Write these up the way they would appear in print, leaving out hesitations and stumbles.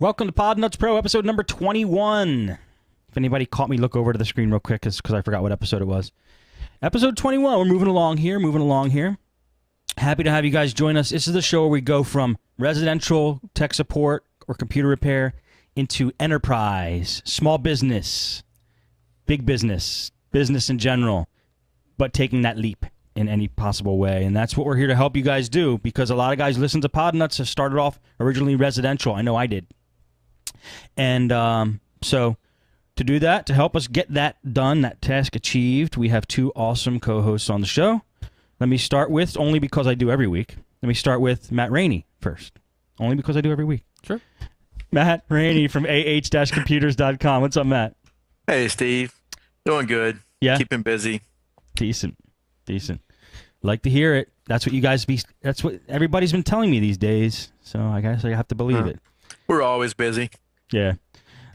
Welcome to Podnutz Pro, episode number 21. If anybody caught me look over to the screen real quick, it's because I forgot what episode it was. Episode 21. We're moving along here. Happy to have you guys join us. This is the show where we go from residential tech support or computer repair into enterprise, small business, big business, business in general, but taking that leap in any possible way. And that's what we're here to help you guys do, because a lot of guys listen to Podnutz have started off originally residential. I know I did. And so to do that, to help us get that done, that task achieved, we have two awesome co-hosts on the show. Let me start with, only because I do every week, let me start with Matt Rainey first. Only because I do every week. Sure. Matt Rainey from ah-computers.com. What's up, Matt? Hey, Steve. Doing good. Yeah? Keeping busy. Decent. Like to hear it. That's what everybody's been telling me these days. So I guess I have to believe it. We're always busy. Yeah.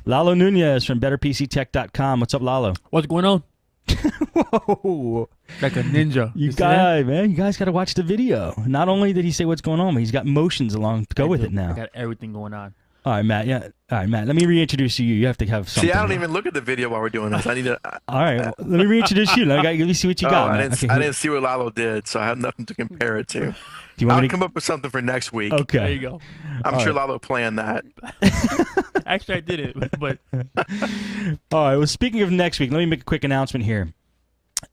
Lalo Nunez from BetterPCTech.com. What's up, Lalo? What's going on? Whoa. Like a ninja. You guys got to watch the video. Not only did he say what's going on, but he's got motions along to go with it now. I got everything going on. All right, Matt. Yeah. All right, Matt. Let me reintroduce you. You have to have something. See, I don't even look at the video while we're doing this. I need to. All right. Well, let me reintroduce you. Let me see what you got. I didn't see what Lalo did, so I have nothing to compare it to. Do you want I'll come up with something for next week. Okay. There you go. I'm sure Lalo planned that. Actually, I did it, but. All right. Well, speaking of next week, let me make a quick announcement here.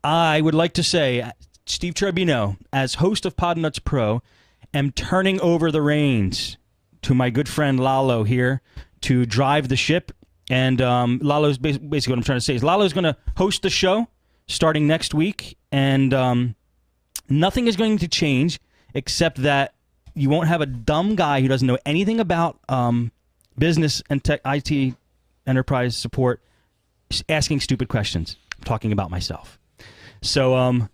I would like to say, Steve Cherubino, as host of Podnutz Pro, am turning over the reins to my good friend Lalo here to drive the ship. And Lalo's basically what I'm trying to say is Lalo's going to host the show starting next week, and nothing is going to change except that you won't have a dumb guy who doesn't know anything about business and tech, IT, enterprise support asking stupid questions. I'm talking about myself. So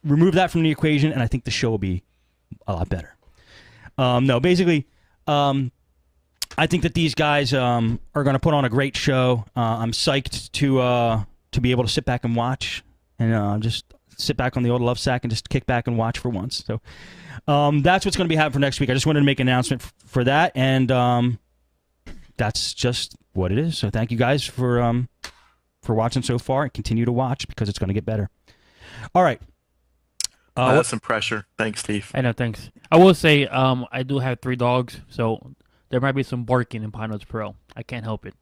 remove that from the equation, and I think the show will be a lot better. No, basically, I think that these guys are going to put on a great show. I'm psyched to be able to sit back and watch, and just sit back on the old love sack and just kick back and watch for once. So that's what's going to be happening for next week. I just wanted to make an announcement for that, and that's just what it is. So thank you guys for watching so far, and continue to watch because it's going to get better. All right. That's some pressure. Thanks, Steve. I know, thanks. I will say, I do have 3 dogs, so there might be some barking in Podnutz Pro. I can't help it.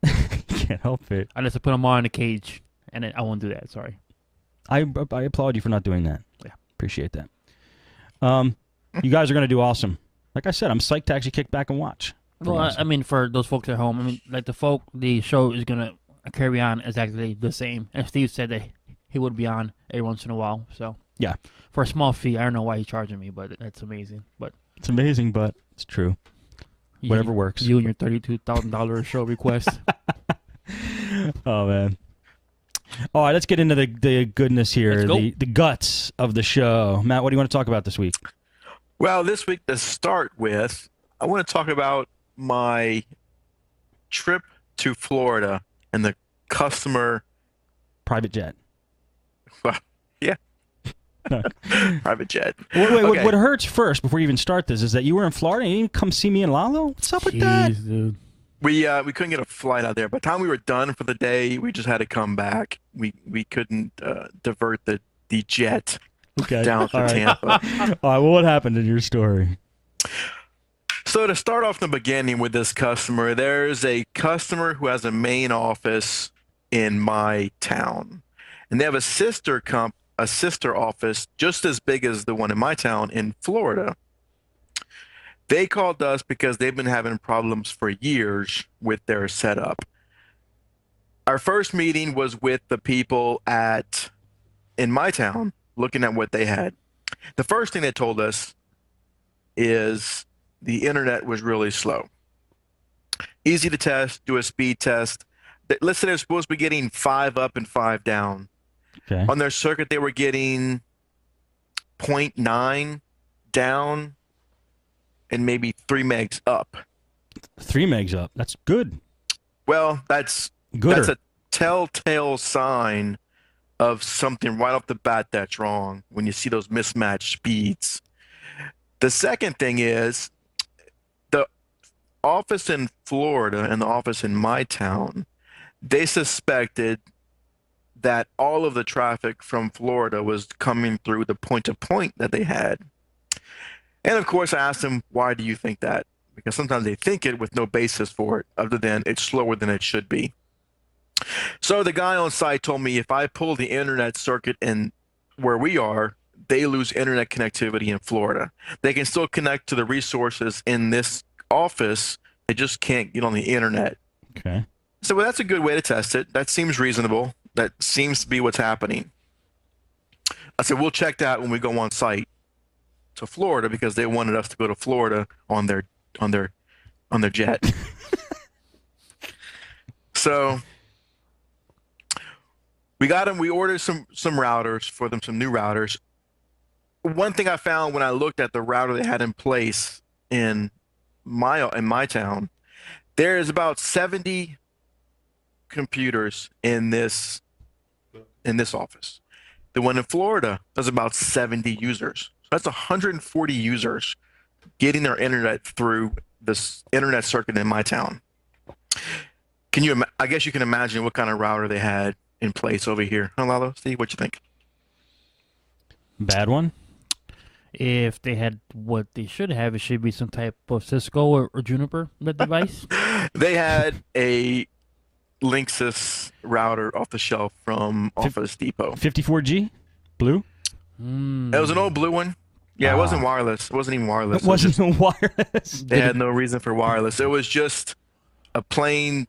Can't help it. Unless I put them all in a cage, and I won't do that. Sorry. I applaud you for not doing that. Yeah, appreciate that. You guys are going to do awesome. Like I said, I'm psyched to actually kick back and watch. Well, I mean, for those folks at home, I mean, like the show is going to carry on exactly the same. And Steve said that he would be on every once in a while. So yeah, for a small fee, I don't know why he's charging me, but that's amazing. But it's amazing, but it's true. Whatever works. You and your $32,000 show request. Oh man. All right, let's get into the goodness here, the guts of the show. Matt, what do you want to talk about this week? Well, this week to start with, I want to talk about my trip to Florida and the customer private jet. Well, yeah. Private jet. Wait, what hurts first before you even start this is that you were in Florida and you didn't come see me in Lalo? What's up with that? Dude. We couldn't get a flight out there. By the time we were done for the day, we just had to come back. We couldn't divert the jet down to Tampa. All right, well, what happened in your story? So to start off in the beginning with this customer, there's a customer who has a main office in my town, and they have a sister office just as big as the one in my town in Florida. They called us because they've been having problems for years with their setup. Our first meeting was with the people in my town, looking at what they had. The first thing they told us is the internet was really slow. Easy to test, do a speed test. Let's say they're supposed to be getting 5 up and 5 down. Okay. On their circuit, they were getting 0.9 down and maybe 3 megs up. 3 megs up. That's good. Well, that's a telltale sign of something right off the bat that's wrong when you see those mismatched speeds. The second thing is office in Florida and the office in my town, they suspected that all of the traffic from Florida was coming through the point-to-point that they had. And of course, I asked them, why do you think that? Because sometimes they think it with no basis for it, other than it's slower than it should be. So the guy on site told me if I pull the internet circuit in where we are, they lose internet connectivity in Florida. They can still connect to the resources in this office. They just can't get on the internet. Okay. So well, that's a good way to test it. That seems reasonable. That seems to be what's happening. I said, we'll check that when we go on site to Florida because they wanted us to go to Florida on their jet. So we got them. We ordered some routers for them, some new routers. One thing I found when I looked at the router they had in place in my town, there is about 70 computers in this office. The one in Florida has about 70 users. So that's 140 users getting their internet through this internet circuit in my town. I guess you can imagine what kind of router they had in place over here. Huh, Lalo? Steve, what you think? Bad one? If they had what they should have, it should be some type of Cisco or Juniper device. They had a Linksys router off the shelf from Office Depot. 54G? Blue? It was an old blue one. Yeah, it wasn't wireless. It wasn't even wireless. It wasn't wireless. They had no reason for wireless. It was just a plain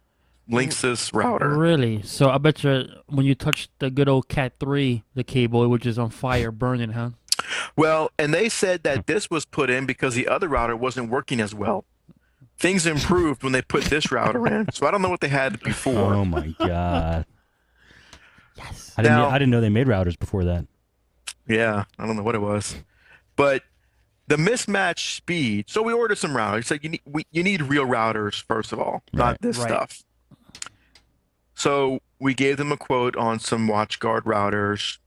Linksys router. Really? So I bet you when you touched the good old Cat 3, the cable, which is on fire, burning, huh? Well, and they said that this was put in because the other router wasn't working as well. Things improved when they put this router in. So I don't know what they had before. Oh my god. Yes. I didn't know they made routers before that. Yeah, I don't know what it was. But the mismatched speed. So we ordered some routers. So you need real routers first of all, not this stuff. So we gave them a quote on some WatchGuard routers,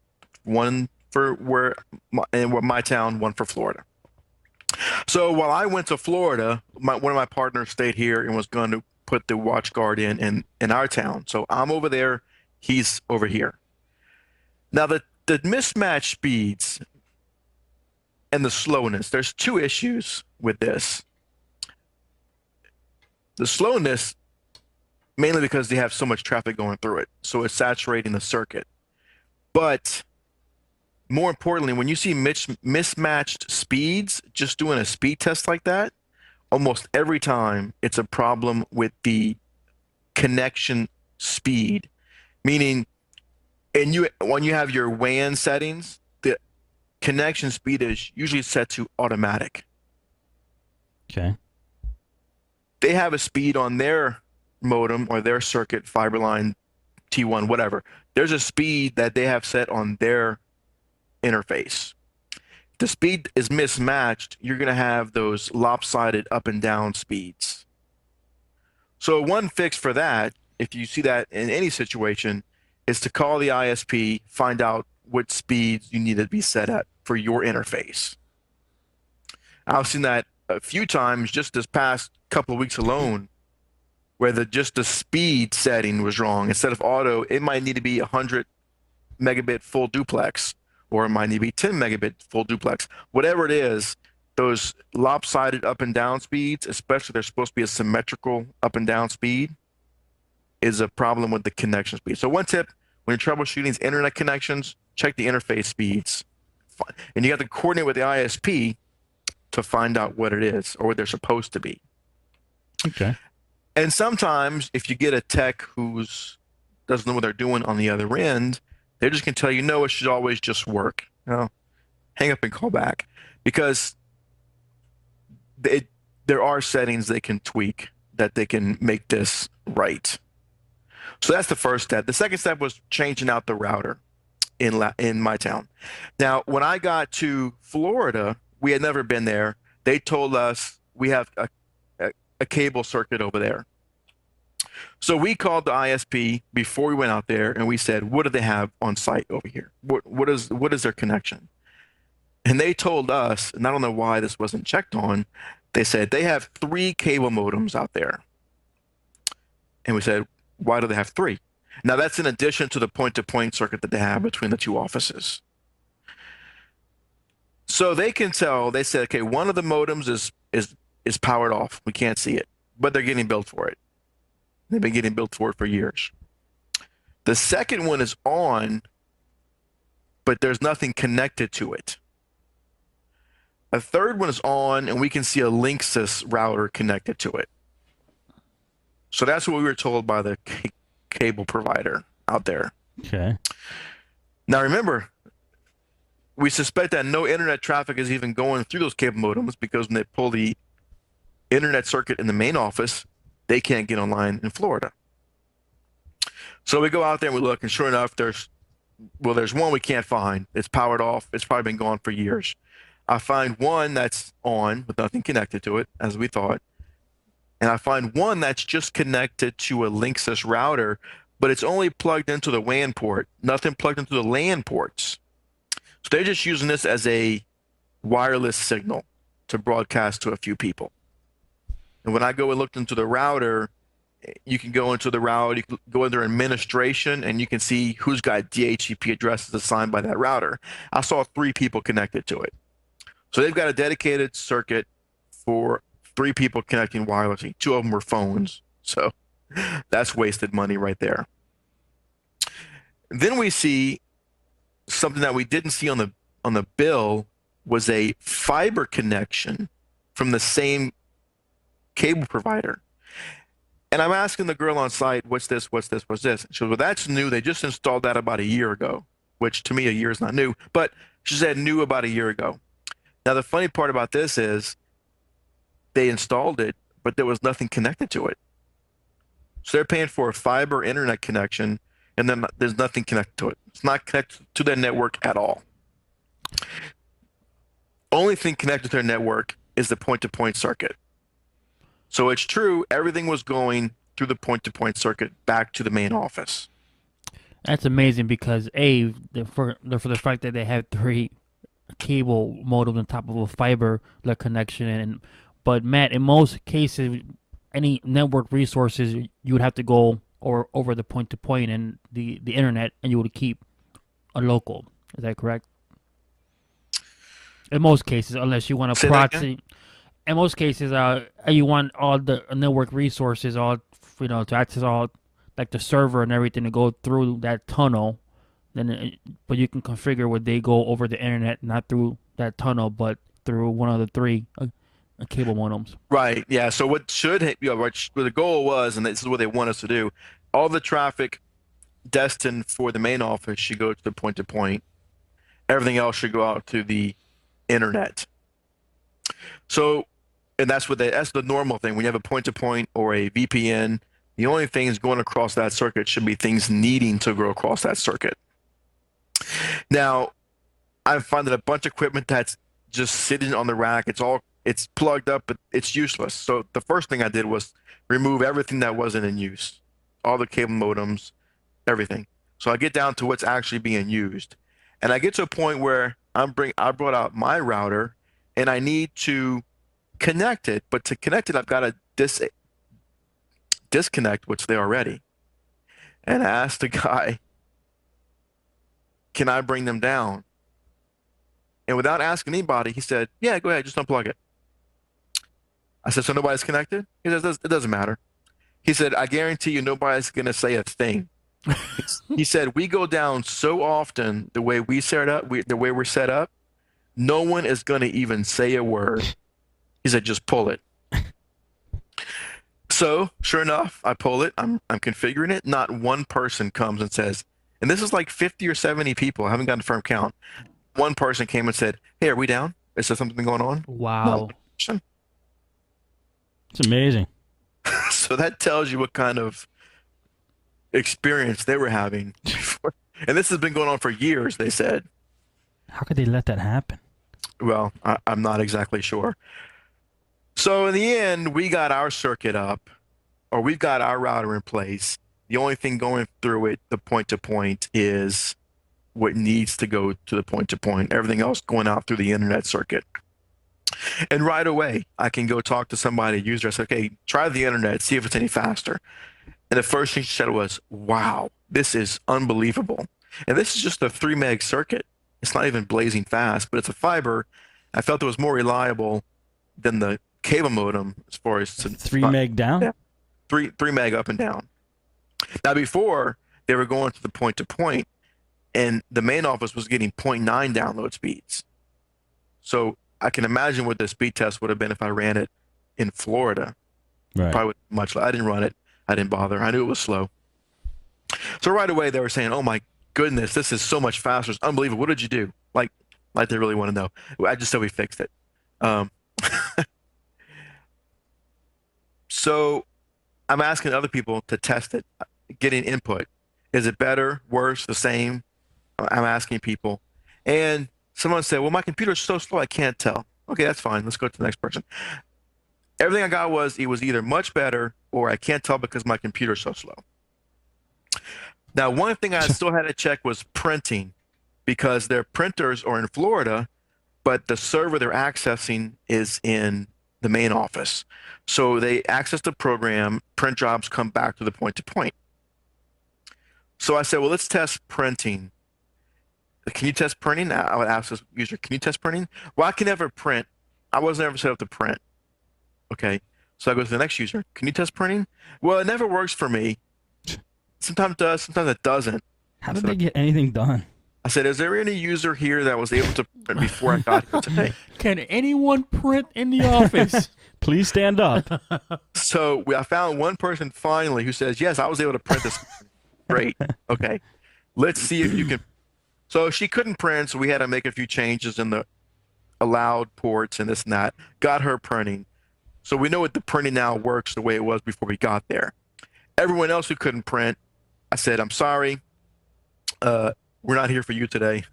one for my town, one for Florida. So while I went to Florida, one of my partners stayed here and was going to put the WatchGuard in our town. So I'm over there, he's over here. Now the mismatched speeds and the slowness, there's two issues with this. The slowness, mainly because they have so much traffic going through it, so it's saturating the circuit. But more importantly, when you see mismatched speeds, just doing a speed test like that, almost every time it's a problem with the connection speed. Meaning, when you have your WAN settings, the connection speed is usually set to automatic. Okay. They have a speed on their modem or their circuit, fiber line, T1, whatever. There's a speed that they have set on their interface. If the speed is mismatched, you're going to have those lopsided up and down speeds. So one fix for that, if you see that in any situation, is to call the ISP, find out what speeds you need to be set at for your interface. I've seen that a few times just this past couple of weeks alone, where just the speed setting was wrong. Instead of auto, it might need to be 100 megabit full duplex, or it might need to be 10 megabit full duplex. Whatever it is, those lopsided up and down speeds, especially they're supposed to be a symmetrical up and down speed, is a problem with the connection speed. So one tip, when you're troubleshooting internet connections, check the interface speeds. And you have to coordinate with the ISP to find out what it is or what they're supposed to be. Okay. And sometimes if you get a tech who doesn't know what they're doing on the other end, they're just going to tell you, no, it should always just work. Hang up and call back. Because there are settings they can tweak that they can make this right. So that's the first step. The second step was changing out the router in my town. Now, when I got to Florida, we had never been there. They told us we have a cable circuit over there. So we called the ISP before we went out there, and we said, what do they have on site over here? What is their connection? And they told us, and I don't know why this wasn't checked on, They said they have 3 cable modems out there. And we said, why do they have 3? Now that's in addition to the point-to-point circuit that they have between the 2 offices. So they can tell, they said, okay, one of the modems is powered off. We can't see it, but they're getting billed for it. They've been getting billed for it for years. The second one is on, but there's nothing connected to it. A third one is on, and we can see a Linksys router connected to it. So that's what we were told by the cable provider out there. Okay. Now remember, we suspect that no internet traffic is even going through those cable modems, because when they pull the internet circuit in the main office, they can't get online in Florida. So we go out there and we look, and sure enough, there's one we can't find. It's powered off. It's probably been gone for years. I find one that's on with nothing connected to it, as we thought. And I find one that's just connected to a Linksys router, but it's only plugged into the WAN port, nothing plugged into the LAN ports. So they're just using this as a wireless signal to broadcast to a few people. And when I go and looked into the router, you can go into the router, you can go into administration, and you can see who's got DHCP addresses assigned by that router. I saw 3 people connected to it. So they've got a dedicated circuit for 3 people connecting wirelessly. 2 of them were phones. So that's wasted money right there. Then we see something that we didn't see on the bill was a fiber connection from the same cable provider. And I'm asking the girl on site, what's this, what's this, what's this? She goes, well, that's new. They just installed that about a year ago, which to me, a year is not new. But she said new about a year ago. Now, the funny part about this is they installed it, but there was nothing connected to it. So they're paying for a fiber internet connection, and then there's nothing connected to it. It's not connected to their network at all. Only thing connected to their network is the point-to-point circuit. So it's true, everything was going through the point-to-point circuit back to the main office. That's amazing because for the fact that they have 3 cable modems on top of a fiber connection, but Matt, in most cases, any network resources you would have to go over the point-to-point and the internet, and you would keep a local. Is that correct? In most cases, unless you want to proxy. In most cases, you want all the network resources, to access all, like the server and everything, to go through that tunnel. But you can configure where they go over the internet, not through that tunnel, but through one of the 3 cable modems. Right. Yeah. So what the goal was, and this is what they want us to do, all the traffic destined for the main office should go to the point-to-point. Everything else should go out to the internet. So, and that's the normal thing. When you have a point-to-point or a VPN, the only things going across that circuit should be things needing to go across that circuit. Now, I've found that a bunch of equipment that's just sitting on the rack, it's plugged up, but it's useless. So the first thing I did was remove everything that wasn't in use, all the cable modems, everything. So I get down to what's actually being used, and I get to a point where I brought out my router, and I need to connect it. But to connect it, I've got to disconnect what's there already. And I asked the guy, can I bring them down? And without asking anybody, he said, yeah, go ahead, just unplug it. I said, so nobody's connected? He says, it doesn't matter. He said, I guarantee you nobody's going to say a thing. He said, we go down so often the way we're set up, no one is going to even say a word. He said, just pull it. So sure enough, I pull it. I'm configuring it. Not one person comes and says, and this is like 50 or 70 people. I haven't gotten a firm count. One person came and said, hey, are we down? Is there something going on? Wow. It's amazing. So that tells you what kind of experience they were having before. And this has been going on for years, they said. How could they let that happen? Well, I'm not exactly sure. So in the end, we got our circuit up, or we've got our router in place. The only thing going through it, the point-to-point, is what needs to go to the point-to-point. Everything else going out through the internet circuit. And right away, I can go talk to somebody, a user. I said, okay, try the internet, see if it's any faster. And the first thing she said was, wow, this is unbelievable. And this is just a 3 meg circuit. It's not even blazing fast, but it's a fiber. I felt it was more reliable than the cable modem as far as 3 meg down? Yeah, 3 meg up and down. Now, before, they were going to the point-to-point, and the main office was getting 0.9 download speeds. So I can imagine what the speed test would have been if I ran it in Florida. Right. Probably much. I didn't run it. I didn't bother. I knew it was slow. So right away they were saying, "Oh my goodness, this is so much faster. It's unbelievable. What did you do?" Like they really want to know. I just said we fixed it. So I'm asking other people to test it, getting input. Is it better, worse, the same? I'm asking people. And someone said, well, my computer's so slow I can't tell. Okay, that's fine. Let's go to the next person. Everything I got was it was either much better or I can't tell because my computer's so slow. Now, one thing I still had to check was printing because their printers are in Florida, but the server they're accessing is in the main office. So they access the program, print jobs come back to the point-to-point. So I said, well, let's test printing. Can you test printing? I would ask this user, can you test printing? Well, I can never print. I wasn't ever set up to print. Okay. So I go to the next user. Can you test printing? Well, it never works for me. Sometimes it does, sometimes it doesn't. How did they get anything done? I said, is there any user here that was able to print before I got here today? Can anyone print in the office? Please stand up. So I found one person finally who says, yes, I was able to print this. Great. Okay. Let's see if you can. So she couldn't print, so we had to make a few changes in the allowed ports and this and that. Got her printing. So we know what the printing now works the way it was before we got there. Everyone else who couldn't print, I said, I'm sorry. We're not here for you today.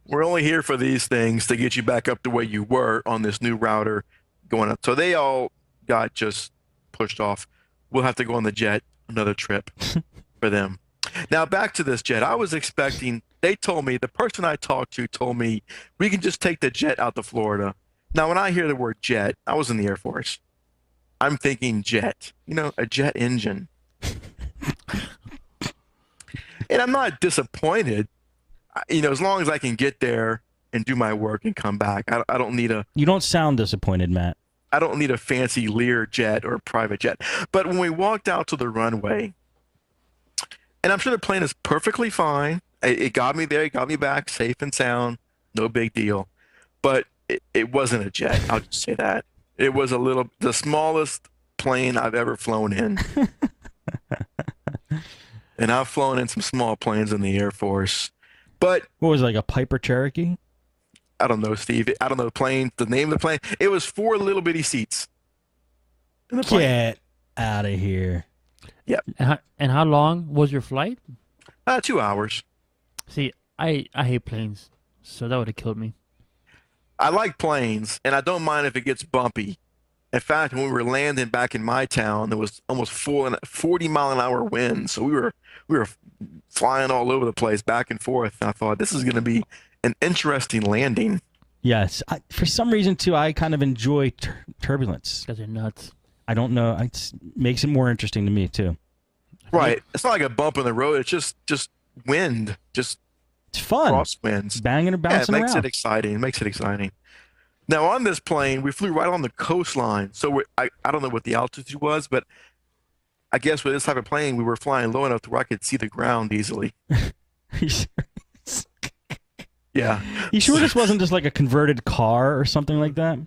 We're only here for these things to get you back up the way you were on this new router going up. So they all got just pushed off. We'll have to go on the jet, another trip for them. Now back to this jet. I was expecting, they told me, the person I talked to told me, we can just take the jet out to Florida. Now when I hear the word jet, I was in the Air Force. I'm thinking jet, you know, a jet engine. And I'm not disappointed, you know, as long as I can get there and do my work and come back. I don't need a... You don't sound disappointed, Matt. I don't need a fancy Lear jet or a private jet. But when we walked out to the runway, and I'm sure the plane is perfectly fine. It got me there, it got me back safe and sound, no big deal. But it wasn't a jet, I'll just say that. It was the smallest plane I've ever flown in. And I've flown in some small planes in the Air Force. But what was it, like a Piper Cherokee? I don't know, Steve. I don't know the name of the plane. It was 4 little bitty seats in the plane. Get out of here. Yep. And how long was your flight? 2 hours. See, I hate planes, so that would have killed me. I like planes, and I don't mind if it gets bumpy. In fact, when we were landing back in my town, there was almost 40-mile-an-hour wind, so we were flying all over the place, back and forth. And I thought, this is going to be an interesting landing. Yes. For some reason, too, I kind of enjoy turbulence. Guys are nuts. I don't know. It makes it more interesting to me, too. Right. It's not like a bump in the road. It's just wind. It's fun. Crosswinds. Banging and bouncing it makes around. it exciting. It makes it exciting. Now, on this plane, we flew right on the coastline. So I don't know what the altitude was, but I guess with this type of plane, we were flying low enough to where I could see the ground easily. Yeah. You sure this wasn't just like a converted car or something like that?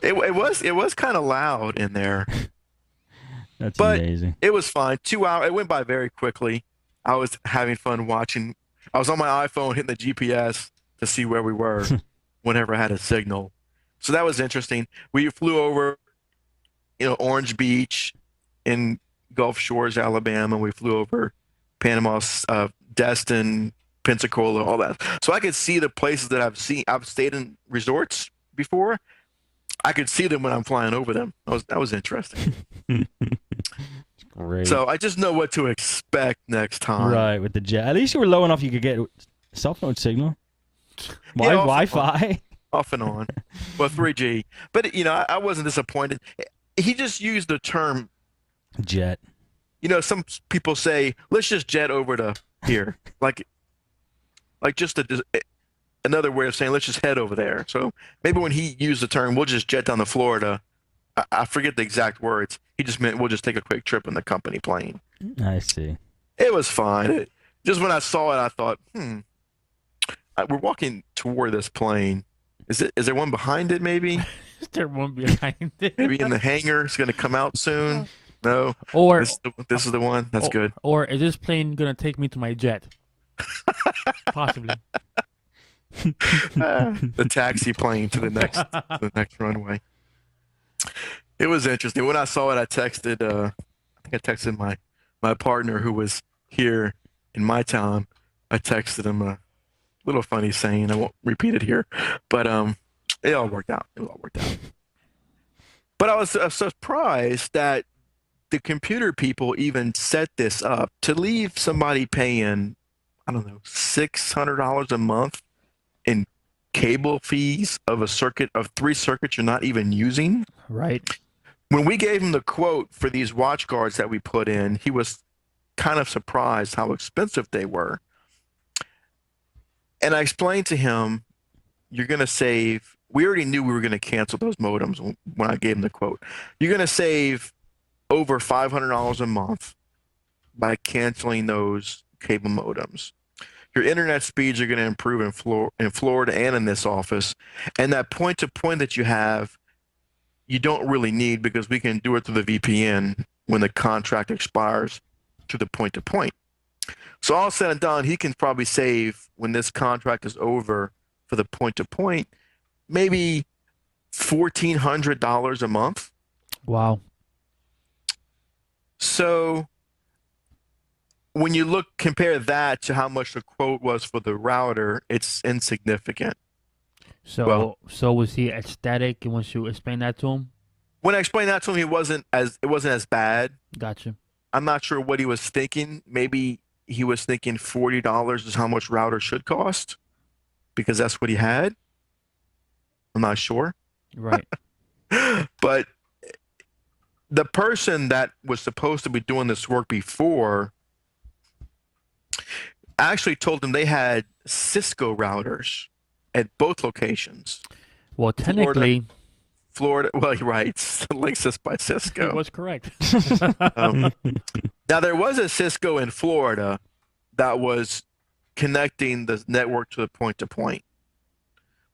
It was kind of loud in there. That's but amazing. It was fine. 2 hours. It went by very quickly. I was having fun watching. I was on my iPhone hitting the GPS to see where we were whenever I had a signal. So that was interesting. We flew over, Orange Beach in Gulf Shores, Alabama. We flew over Panama, Destin, Pensacola, all that. So I could see the places that I've stayed in resorts before. I could see them when I'm flying over them. That was interesting. Great. So I just know what to expect next time. Right, with the jet. At least you were low enough you could get cell phone signal. Wi-Fi. off and on. Well, 3G. But, I wasn't disappointed. He just used the term, Jet. some people say, let's just jet over to here. Like just another way of saying, let's just head over there. So maybe when he used the term, we'll just jet down to Florida, I forget the exact words. He just meant we'll just take a quick trip in the company plane. I see. It was fine. Just when I saw it, I thought, we're walking toward this plane. Is there one behind it, maybe? Is there one behind it? Maybe in the hangar. It's going to come out soon. No. Or this is the one. That's good. Or is this plane gonna take me to my jet? Possibly. The taxi plane to the next runway. It was interesting. When I saw it, I texted. I think I texted my partner who was here in my town. I texted him a little funny saying. I won't repeat it here, but it all worked out. But I was surprised that the computer people even set this up to leave somebody paying, I don't know, $600 a month in cable fees of 3 circuits you're not even using. Right. When we gave him the quote for these watch guards that we put in, he was kind of surprised how expensive they were. And I explained to him, you're going to save, we already knew we were going to cancel those modems when I gave him the quote. You're going to save over $500 a month by canceling those cable modems. Your internet speeds are going to improve in Florida and in this office. And that point-to-point that you have, you don't really need because we can do it through the VPN when the contract expires to the point-to-point. So all said and done, he can probably save when this contract is over for the point-to-point, maybe $1,400 a month. Wow. So when you compare that to how much the quote was for the router, it's insignificant. So was he ecstatic once you explained that to him? When I explained that to him, it wasn't as bad. Gotcha. I'm not sure what he was thinking. Maybe he was thinking $40 is how much router should cost because that's what he had. I'm not sure. Right. But the person that was supposed to be doing this work before actually told them they had Cisco routers at both locations. Well, technically, Florida. Well, you're right. Linksys by Cisco. he was correct. Now, there was a Cisco in Florida that was connecting the network to the point-to-point,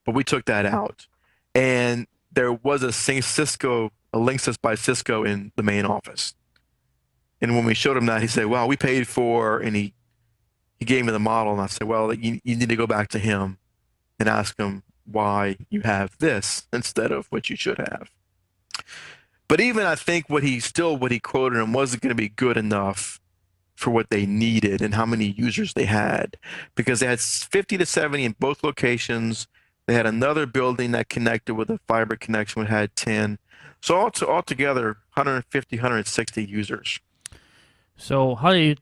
but we took that out. And there was a Linksys by Cisco in the main office. And when we showed him that, he said, well, we paid for, and he gave me the model, and I said, well, you need to go back to him and ask him why you have this instead of what you should have. But even I think what he quoted him wasn't going to be good enough for what they needed and how many users they had, because they had 50 to 70 in both locations. They had another building that connected with a fiber connection which had 10. So altogether, 150, 160 users. So how did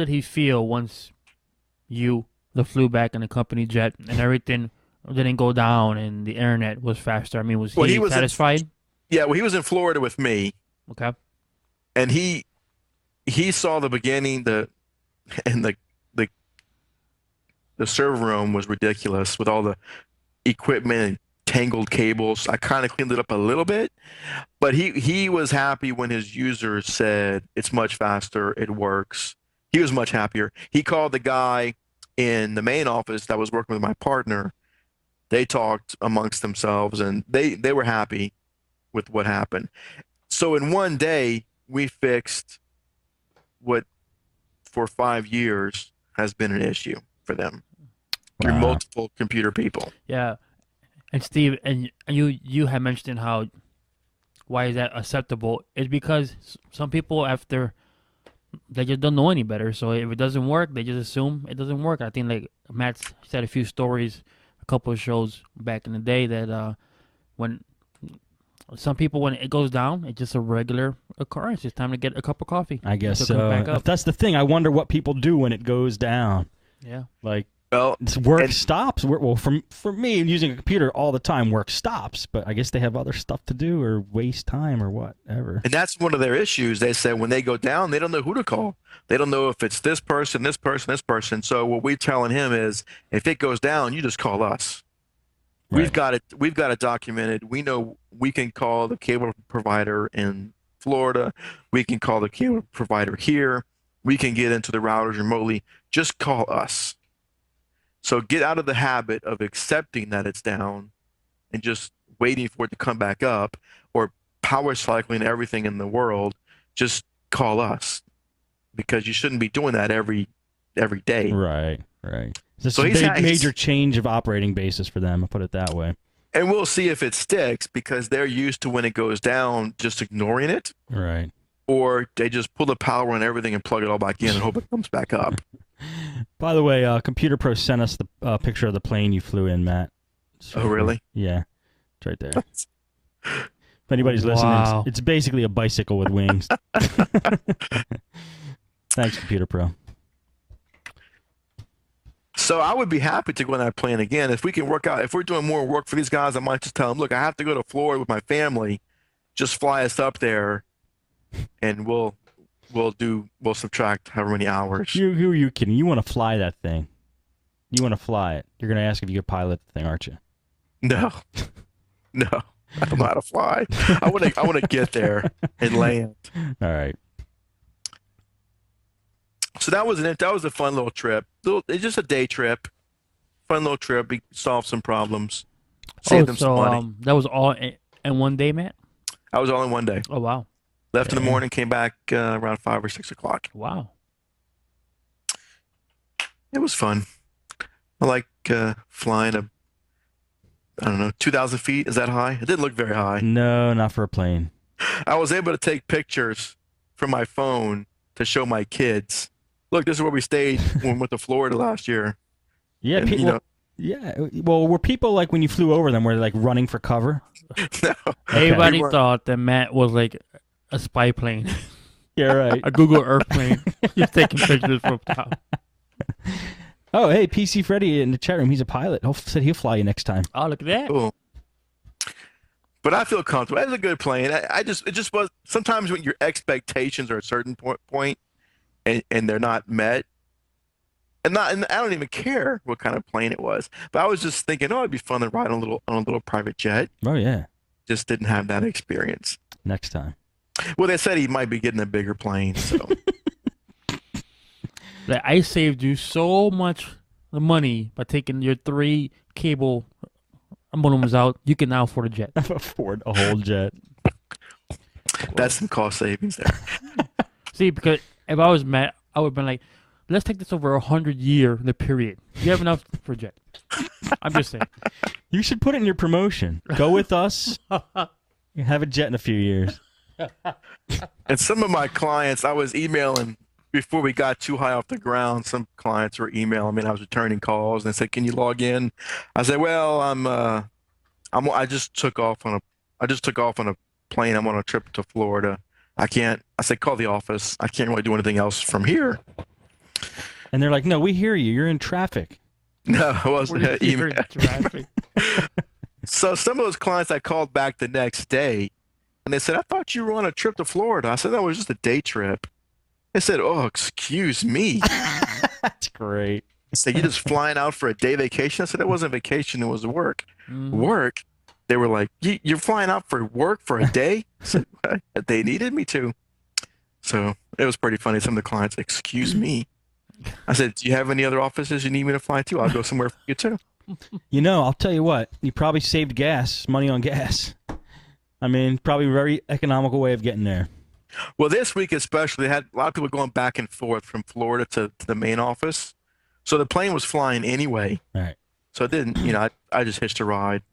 he feel once you flew back in the company jet and everything didn't go down and the internet was faster? I mean, was he satisfied? Yeah, well, he was in Florida with me. Okay. And he saw the beginning, the server room was ridiculous with all the equipment and tangled cables. I kind of cleaned it up a little bit, but he was happy when his users said it's much faster, it works. He was much happier. He called the guy in the main office that was working with my partner. They talked amongst themselves and they were happy with what happened. So in one day, we fixed what for 5 years has been an issue for them through multiple computer people. Yeah. And Steve, and you had mentioned why is that acceptable? It's because some people, after they just don't know any better. So if it doesn't work, they just assume it doesn't work. I think like Matt said a few stories, a couple of shows back in the day that when some people, when it goes down, it's just a regular occurrence. It's time to get a cup of coffee. I guess so. If that's the thing, I wonder what people do when it goes down. Yeah. Like, Well, Work and stops. Well, for me, using a computer all the time, work stops. But I guess they have other stuff to do or waste time or whatever. and that's one of their issues. They said when they go down, they don't know who to call. They don't know if it's this person, this person, this person. So what we're telling him is, if it goes down, you just call us. We've Right. got it. We've got it documented. We know we can call the cable provider in Florida. We can call the cable provider here. We can get into the routers remotely. Just call us. So get out of the habit of accepting that it's down and just waiting for it to come back up or power cycling everything in the world. Just call us because you shouldn't be doing that every day. Right. Right. This So is a he's major change of operating basis for them. I'll put it that way. and we'll see if it sticks because they're used to when it goes down just ignoring it, Right. or they just pull the power on everything and plug it all back in and hope it comes back up. By the way, Computer Pro sent us the picture of the plane you flew in, Matt. Oh, really? Yeah. It's right there. If anybody's listening, Wow. it's basically a bicycle with wings. Thanks, Computer Pro. So I would be happy to go on that plane again. If we can work out, if we're doing more work for these guys, I might just tell them, look, I have to go to Florida with my family. Just fly us up there and we'll subtract however many hours. Who are you kidding? You want to fly that thing. You want to fly it. You're going to ask if you could pilot the thing, aren't you? No. No. I don't know how to fly. I want to get there and land. All right. So that was a fun little trip. It's just a day trip. Fun little trip. We solved some problems. Saved them some money. that was all in one day, Matt? I was all in one day. Oh, wow. Left in the morning, came back around 5 or 6 o'clock. Wow. It was fun. I like flying I don't know, 2,000 feet. Is that high? It didn't look very high. No, not for a plane. I was able to take pictures from my phone to show my kids. Look, this is where we stayed when we went to Florida last year. Yeah, And, Well, were people like when you flew over them, were they like running for cover? no, Everybody we weren't. thought that Matt was like a spy plane, Yeah, right. a Google Earth plane. He's taking pictures from top. Oh, hey, PC Freddy in the chat room. He's a pilot. Said he'll fly you next time. Oh, look at that. Cool. But I feel comfortable. It was a good plane. It just was. Sometimes when your expectations are at a certain point and they're not met, and I don't even care what kind of plane it was. But I was just thinking, oh, it'd be fun to ride on a little private jet. Oh yeah, Just didn't have that experience. next time. Well, they said he might be getting a bigger plane, so Like, I saved you so much money by taking your 3 cable modems out. You can now afford a jet. Afford a whole jet. that's some cost savings there. See, because if I was Matt, I would have been like, let's take this over 100-year period. You have enough for a jet. I'm just saying. You should put it in your promotion. Go with us. You have a jet in a few years. And some of my clients, I was emailing before we got too high off the ground. Some clients were emailing me, and I was returning calls, and they said, "Can you log in?" I said, "Well, I just took off on a plane. I'm on a trip to Florida. I can't." I said, "Call the office. I can't really do anything else from here." And they're like, "No, we hear you. You're in traffic." No, I wasn't We're email. in traffic. So some of those clients I called back the next day, and they said, "I thought you were on a trip to Florida." I said, "That was just a day trip." They said, "Oh, excuse me." That's great. I said, "You just flying out for a day vacation?" I said, "It wasn't vacation, it was work." Mhm. Work? They were like, "You're flying out for work for a day?" I said, "They needed me to." So it was pretty funny. Some of the clients, "Excuse me." I said, "Do you have any other offices you need me to fly to? I'll go somewhere for you too." You know, I'll tell you what. You probably saved money on gas. I mean, probably a very economical way of getting there. Well, this week especially, they had a lot of people going back and forth from Florida to the main office. So the plane was flying anyway. All right. So it didn't, I just hitched a ride.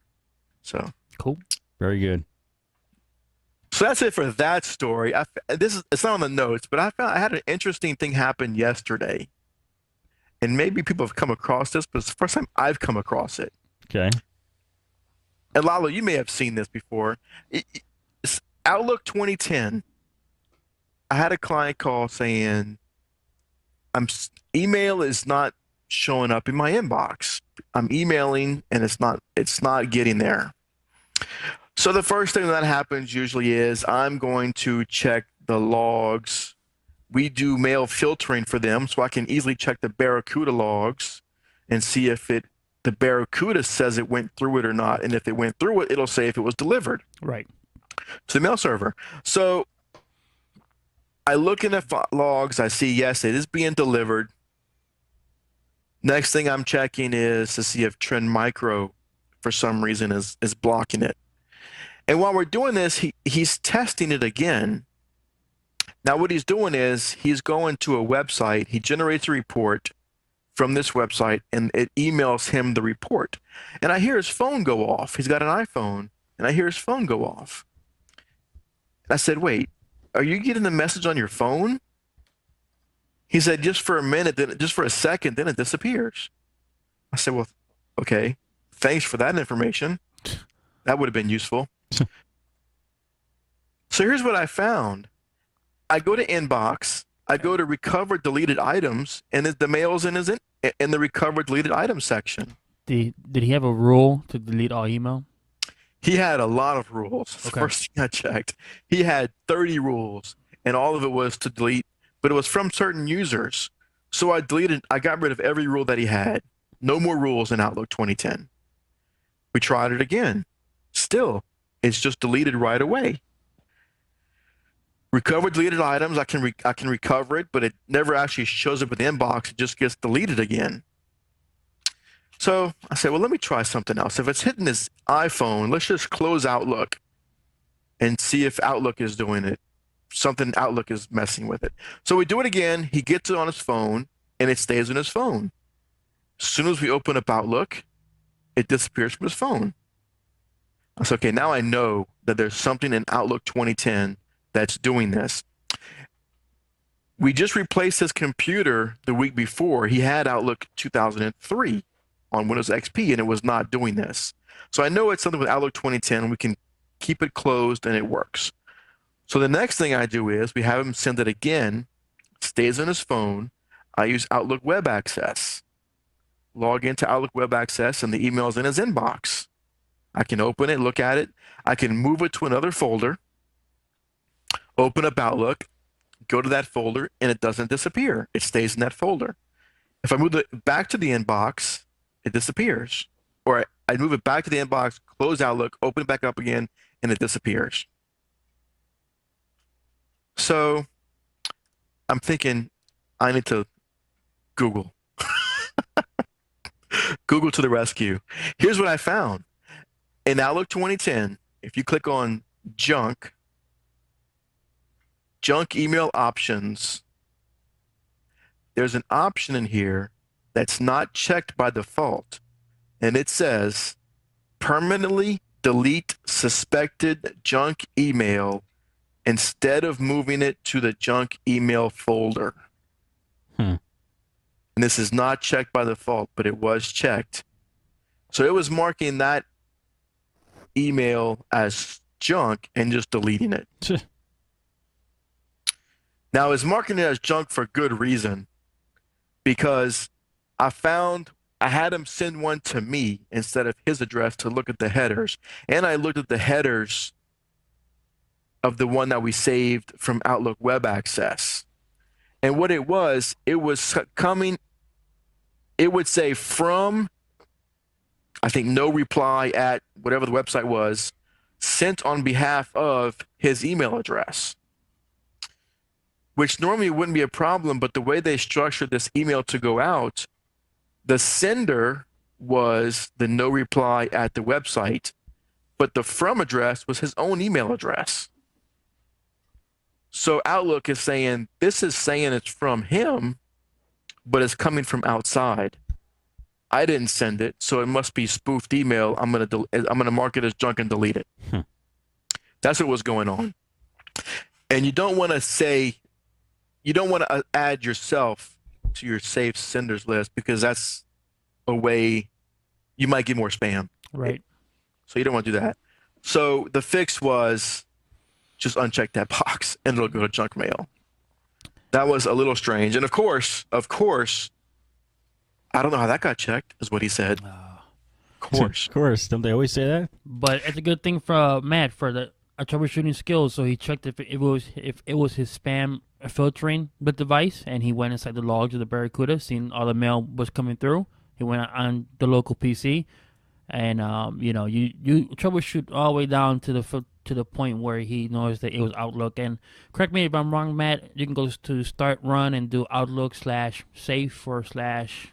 So Cool. Very good. that's it for that story. It's not on the notes, but I had an interesting thing happen yesterday. And maybe people have come across this, but it's the first time I've come across it. Okay. And Lalo, you may have seen this before. It's Outlook 2010. I had a client call saying, email is not showing up in my inbox. I'm emailing and it's not getting there. So the first thing that happens usually is I'm going to check the logs. We do mail filtering for them, so I can easily check the Barracuda logs and see if the Barracuda says it went through it or not. And if it went through it, it'll say if it was delivered Right. to the mail server. So I look in the logs, I see, yes, it is being delivered. Next thing I'm checking is to see if Trend Micro, for some reason, is blocking it. And while we're doing this, he's testing it again. Now, what he's doing is he's going to a website. He generates a report from this website, and it emails him the report. And I hear his phone go off. He's got an iPhone, and I hear his phone go off. I said, wait, are you getting the message on your phone? He said, just for a minute, then just for a second, then it disappears. I said, well, okay, thanks for that information. That would have been useful. So here's what I found. I go to inbox, I go to recover deleted items, and the mail's in the recover deleted items section. Did he have a rule to delete all email? He had a lot of rules. The first thing I checked, he had 30 rules, and all of it was to delete, but it was from certain users. So I got rid of every rule that he had. No more rules in Outlook 2010. We tried it again. Still, it's just deleted right away. Recover deleted items, I can recover it, but it never actually shows up in the inbox. It just gets deleted again. So I said, well, let me try something else. If it's hitting his iPhone, let's just close Outlook and see if Outlook is doing it. Something Outlook is messing with it. So we do it again. He gets it on his phone, and it stays on his phone. As soon as we open up Outlook, it disappears from his phone. I said, okay, now I know that there's something in Outlook 2010 that's doing this. We just replaced his computer the week before. He had Outlook 2003 on Windows XP, and it was not doing this. So I know it's something with Outlook 2010. We can keep it closed, and it works. So the next thing I do is we have him send it again, stays on his phone. I use Outlook Web Access. Log into Outlook Web Access, and the email's in his inbox. I can open it, look at it. I can move it to another folder, open up Outlook, go to that folder, and it doesn't disappear. It stays in that folder. If I move it back to the inbox, it disappears. Or I move it back to the inbox, close Outlook, open it back up again, and it disappears. So I'm thinking I need to Google. Google to the rescue. Here's what I found. In Outlook 2010, if you click on junk email options, there's an option in here that's not checked by default, and it says permanently delete suspected junk email instead of moving it to the junk email folder. And this is not checked by default, but it was checked. So it was marking that email as junk and just deleting it. Now, it's marking it as junk for good reason, because I had him send one to me instead of his address to look at the headers. And I looked at the headers of the one that we saved from Outlook Web Access. And what it was coming, it would say from, I think, no reply at whatever the website was, sent on behalf of his email address, which normally wouldn't be a problem, but the way they structured this email to go out, the sender was the no reply at the website, but the from address was his own email address. So Outlook is saying, this is saying it's from him, but it's coming from outside. I didn't send it, so it must be spoofed email. I'm gonna mark it as junk and delete it. That's what was going on. And you don't want to add yourself to your safe senders list, because that's a way you might get more spam. Right. So you don't want to do that. So the fix was just uncheck that box and it'll go to junk mail. That was a little strange. And of course, I don't know how that got checked, is what he said. Of course. Of course. Don't they always say that? But it's a good thing for Matt for the troubleshooting skills. So he checked if it was his spam filtering the device, and he went inside the logs of the Barracuda, seen all the mail was coming through. He went on the local PC, and you troubleshoot all the way down to the point where he knows that it was Outlook. And correct me if I'm wrong, Matt. You can go to start run and do Outlook/safe or slash.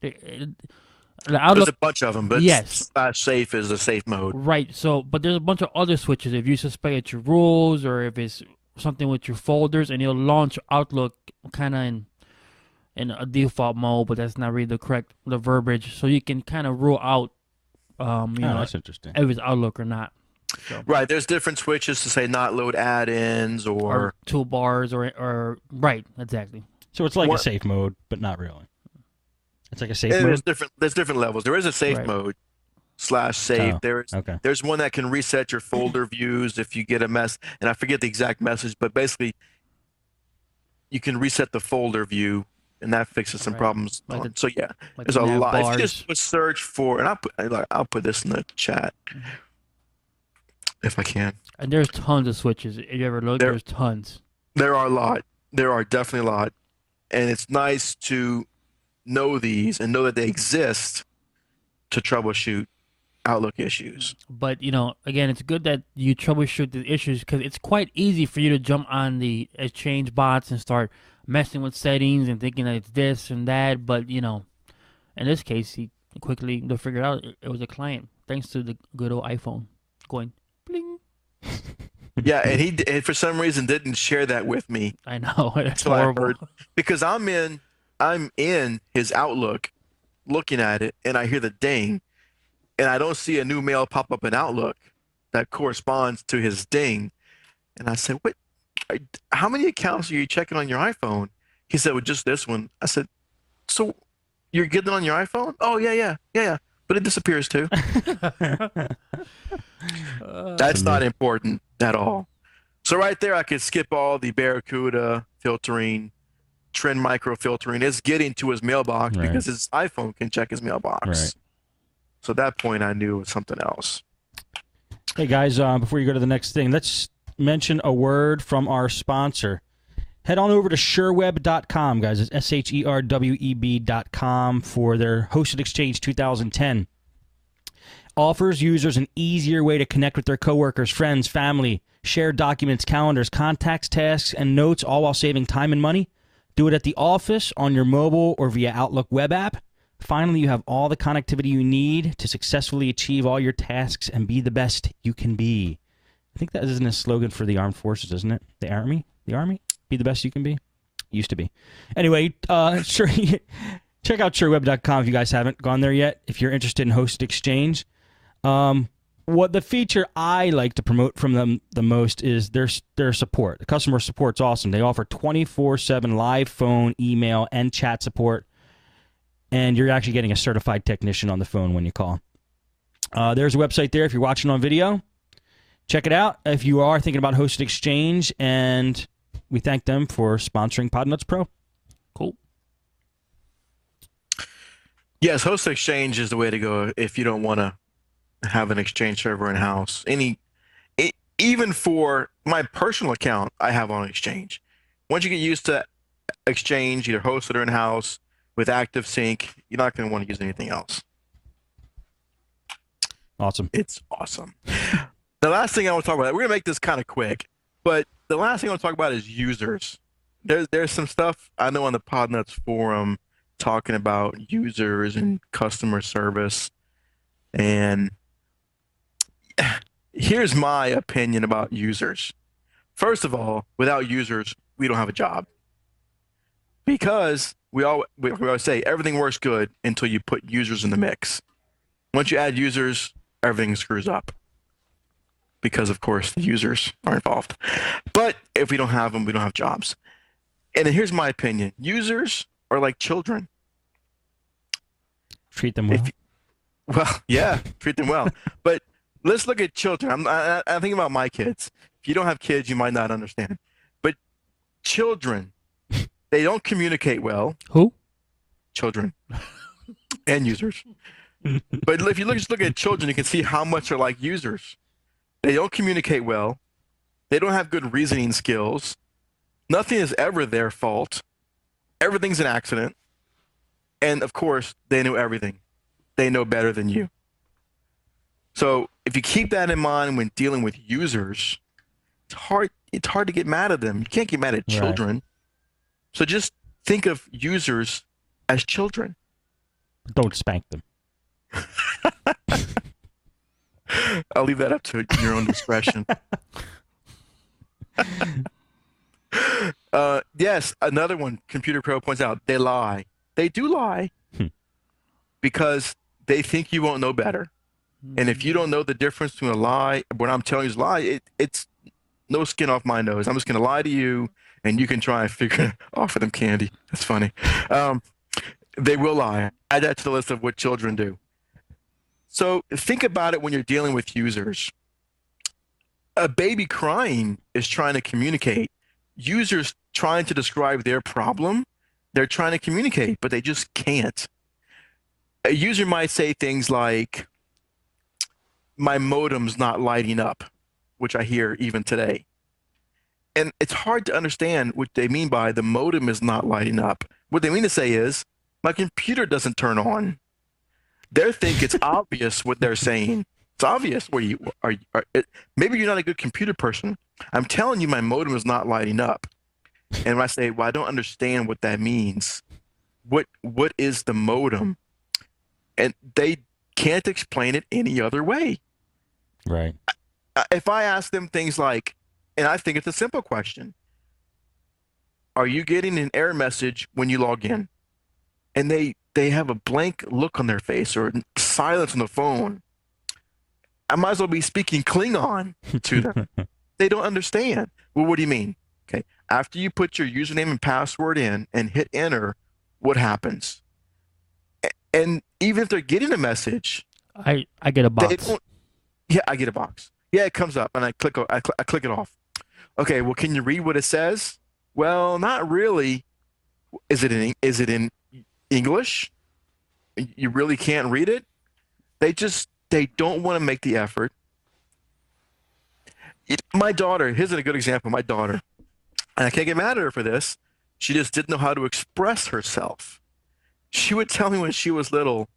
The Outlook, There's a bunch of them, but yes, /safe is the safe mode. right. So, but there's a bunch of other switches. If you suspect it's your rules or if it's something with your folders, and it'll launch Outlook kind of in a default mode, but that's not really the verbiage. So you can kind of rule out, That's interesting. if it's Outlook or not. So, Right. There's different switches to say not load add-ins or toolbars or right, exactly. So it's like a safe mode, but not really. It's like a safe and mode. there's different levels. There is a safe Right. mode /safe. Oh, okay. There's one that can reset your folder views if you get a mess, and I forget the exact message, but basically you can reset the folder view, and that fixes some Right. problems. Like So yeah, like there's a the nav lot. If you bars. just would search for, and I'll put this in the chat if I can. And there's tons of switches. If you ever look, there's tons. There are a lot. There are definitely a lot, and it's nice to know these and know that they exist to troubleshoot Outlook issues. But again, it's good that you troubleshoot the issues because it's quite easy for you to jump on the Exchange bots and start messing with settings and thinking that it's this and that. But in this case, he quickly figured out it was a client thanks to the good old iPhone going bling. Yeah, and for some reason didn't share that with me I know it's until I horrible. heard, because I'm in his Outlook looking at it, and I hear the ding, and I don't see a new mail pop up in Outlook that corresponds to his ding. And I said, "What? How many accounts are you checking on your iPhone?" He said, "Well, just this one." I said, "So you're getting it on your iPhone?" "Oh, yeah. But it disappears too." That's not important at all. So right there, I could skip all the Barracuda filtering, Trend micro filtering. It's getting to his mailbox Right. because his iPhone can check his mailbox. Right. So at that point, I knew it was something else. Hey guys, before you go to the next thing, let's mention a word from our sponsor. Head on over to SureWeb.com, guys. It's SHERWEB.com for their Hosted Exchange 2010. Offers users an easier way to connect with their coworkers, friends, family, share documents, calendars, contacts, tasks, and notes, all while saving time and money. Do it at the office, on your mobile, or via Outlook web app. Finally, you have all the connectivity you need to successfully achieve all your tasks and be the best you can be. I think that isn't a slogan for the armed forces, isn't it? The army? The army? Be the best you can be? Used to be. Anyway, sure, check out SureWeb.com if you guys haven't gone there yet, if you're interested in Hosted Exchange. What the feature I like to promote from them the most is their support. The customer support's awesome. They offer 24/7 live phone, email, and chat support, and you're actually getting a certified technician on the phone when you call. There's a website there if you're watching on video. Check it out if you are thinking about Hosted Exchange, and we thank them for sponsoring Podnutz Pro. Cool. Yes, Hosted Exchange is the way to go if you don't want to have an Exchange server in-house. Even for my personal account, I have on Exchange. Once you get used to Exchange, either hosted or in-house, with Active Sync, you're not going to want to use anything else. Awesome. It's awesome. The last thing I want to talk about, we're going to make this kind of quick, but the last thing I want to talk about is users. There's some stuff I know on the Podnutz forum talking about users and customer service, and here's my opinion about users. First of all, without users, we don't have a job. Because we always say everything works good until you put users in the mix. Once you add users, everything screws up. Because, of course, the users are involved. But if we don't have them, we don't have jobs. And then here's my opinion. Users are like children. Treat them well. Well, yeah, treat them well. But let's look at children. I'm thinking about my kids. If you don't have kids, you might not understand. But children, they don't communicate well. Who? children and users. But if you just look at children, you can see how much they're like users. They don't communicate well. They don't have good reasoning skills. Nothing is ever their fault. Everything's an accident. And of course, they know everything. They know better than you. So if you keep that in mind when dealing with users, it's hard to get mad at them. You can't get mad at children. Right. So just think of users as children. Don't spank them. I'll leave that up to your own discretion. Yes, another one, Computer Pro points out, they lie. They do lie because they think you won't know better. And if you don't know the difference between a lie, what I'm telling you is a lie, it's no skin off my nose. I'm just going to lie to you, and you can try and offer them candy. That's funny. They will lie. Add that to the list of what children do. So think about it when you're dealing with users. A baby crying is trying to communicate. Users trying to describe their problem, they're trying to communicate, but they just can't. A user might say things like, my modem's not lighting up, which I hear even today. And it's hard to understand what they mean by the modem is not lighting up. What they mean to say is, my computer doesn't turn on. They think it's obvious what they're saying. It's obvious. Maybe you're not a good computer person. I'm telling you my modem is not lighting up. And when I say, well, I don't understand what that means. What is the modem? And they can't explain it any other way. Right. If I ask them things like, and I think it's a simple question, are you getting an error message when you log in? And they have a blank look on their face or silence on the phone. I might as well be speaking Klingon to them. They don't understand. Well, what do you mean? Okay. After you put your username and password in and hit enter, what happens? And even if they're getting a message, I get a box. Yeah, I get a box. Yeah, it comes up and I click it off. Okay, well, can you read what it says? Well, not really. Is it in English? You really can't read it? They don't want to make the effort. My daughter, here's a good example. My daughter, and I can't get mad at her for this. She just didn't know how to express herself. She would tell me when she was little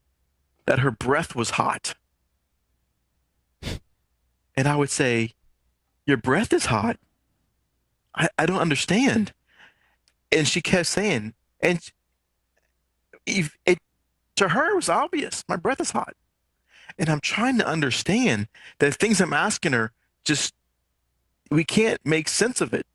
that her breath was hot. And I would say, your breath is hot? I don't understand. And she kept saying, and to her it was obvious, my breath is hot. And I'm trying to understand that things I'm asking her, we can't make sense of it.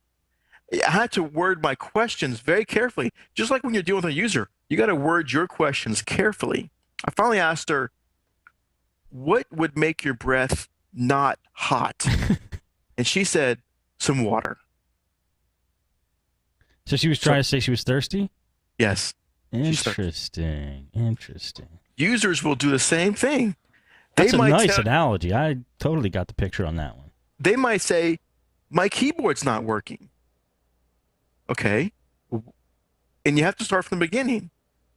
I had to word my questions very carefully. Just like when you're dealing with a user, you got to word your questions carefully. I finally asked her, what would make your breath not hot? And she said, some water. So she was trying to say she was thirsty? Yes. Interesting. Users will do the same thing. That's a nice analogy. I totally got the picture on that one. They might say, my keyboard's not working. Okay. And you have to start from the beginning.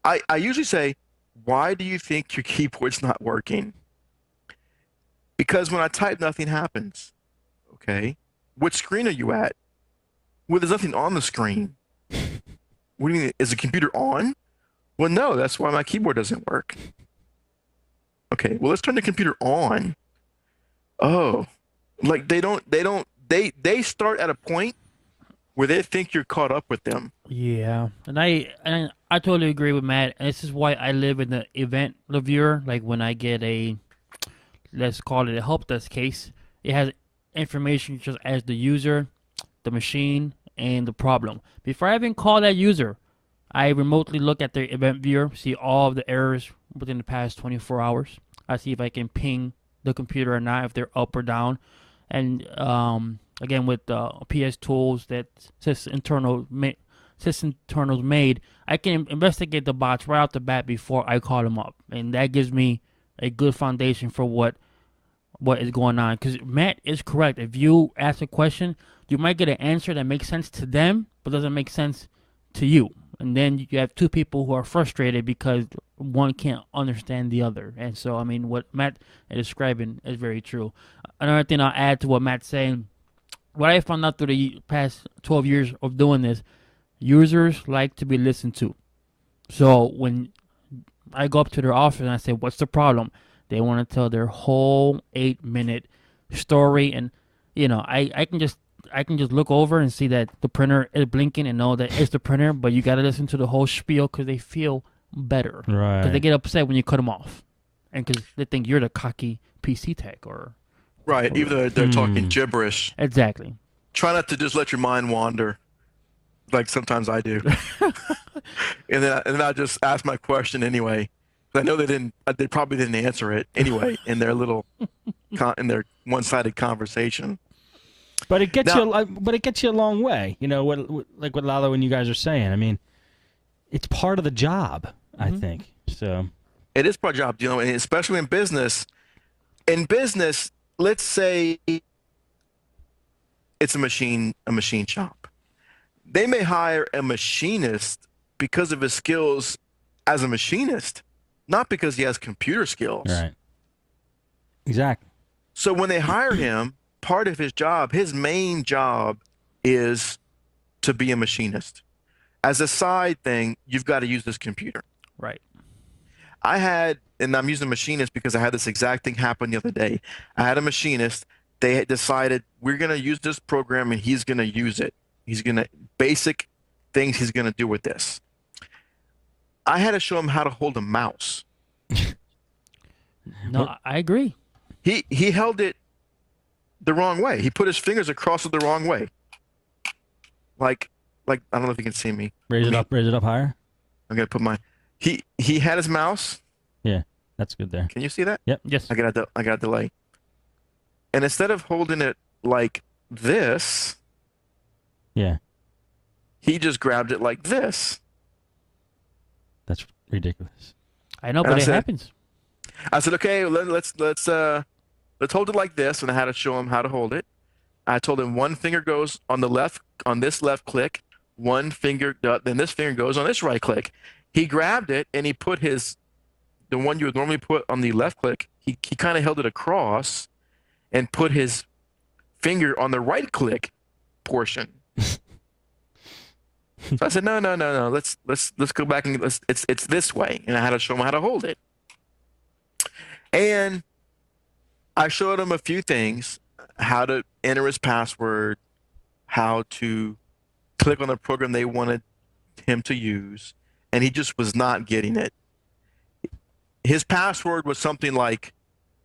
I usually say, why do you think your keyboard's not working? Because when I type, nothing happens. Okay. What screen are you at? Well, there's nothing on the screen. What do you mean? Is the computer on? Well, no, that's why my keyboard doesn't work. Okay, well, let's turn the computer on. Oh, like they start at a point where they think you're caught up with them. Yeah, and I totally agree with Matt. And this is why I live in the event reviewer. Like when I get let's call it a help desk case, it has information just as the user, the machine, and the problem. Before I even call that user, I remotely look at their event viewer, see all of the errors within the past 24 hours. I see if I can ping the computer or not, if they're up or down. And again, with PS tools that SysInternals made, I can investigate the bots right off the bat before I call them up. And that gives me a good foundation for what is going on. Because Matt is correct. If you ask a question, you might get an answer that makes sense to them, but doesn't make sense to you. and then you have two people who are frustrated because one can't understand the other. And so, I mean, what Matt is describing is very true. Another thing I'll add to what Matt's saying, what I found out through the past 12 years of doing this, users like to be listened to. So when I go up to their office and I say, what's the problem? They want to tell their whole 8-minute story. And, I can just look over and see that the printer is blinking and know that it's the printer, but you got to listen to the whole spiel because they feel better. Right. Because they get upset when you cut them off. And because they think you're the cocky PC tech or... Right, even though they're talking gibberish. Exactly. Try not to just let your mind wander, like sometimes I do. and then I just ask my question anyway. I know they probably didn't answer it anyway in their little, in their one-sided conversation. But it gets you a long way. Like what Lalo and you guys are saying. I mean, it's part of the job, I think. So it is part of the job, and especially in business. In business, let's say it's a machine shop. They may hire a machinist because of his skills as a machinist, not because he has computer skills. Right. Exactly. So when they hire him, part of his job, his main job, is to be a machinist. As a side thing, you've got to use this computer. Right. And I'm using machinist because I had this exact thing happen the other day. I had a machinist. They had decided we're going to use this program and he's going to use it. Basic things he's going to do with this. I had to show him how to hold a mouse. No, I agree. He held it the wrong way. He put his fingers across it the wrong way. Like I don't know if you can see me. Raise it up higher. I'm going to put he had his mouse. Yeah, that's good there. Can you see that? Yep. Yes. I got a delay. And instead of holding it like this, yeah, he just grabbed it like this. That's ridiculous. I know, but it happens. I said, okay, let's hold it like this, and I had to show him how to hold it. I told him one finger goes on this left click, one finger, then this finger goes on this right click. He grabbed it and he put the one you would normally put on the left click. He kind of held it across and put his finger on the right click portion. So I said, no. Let's go back and it's this way. And I had to show him how to hold it. And I showed him a few things, how to enter his password, how to click on the program they wanted him to use, and he just was not getting it. His password was something like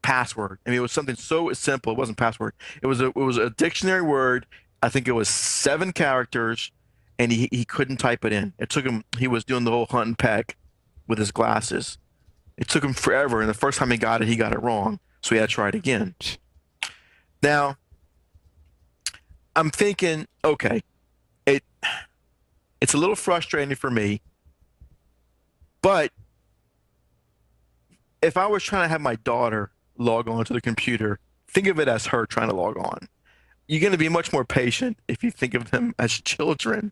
password. I mean, it was something so simple. It wasn't password. It was a dictionary word. I think it was 7 characters, and he couldn't type it in. It took him. He was doing the whole hunt and peck with his glasses. It took him forever, and the first time he got it wrong. So he had to try it again. Now, I'm thinking, okay, it's a little frustrating for me, but if I was trying to have my daughter log on to the computer, think of it as her trying to log on. You're going to be much more patient if you think of them as children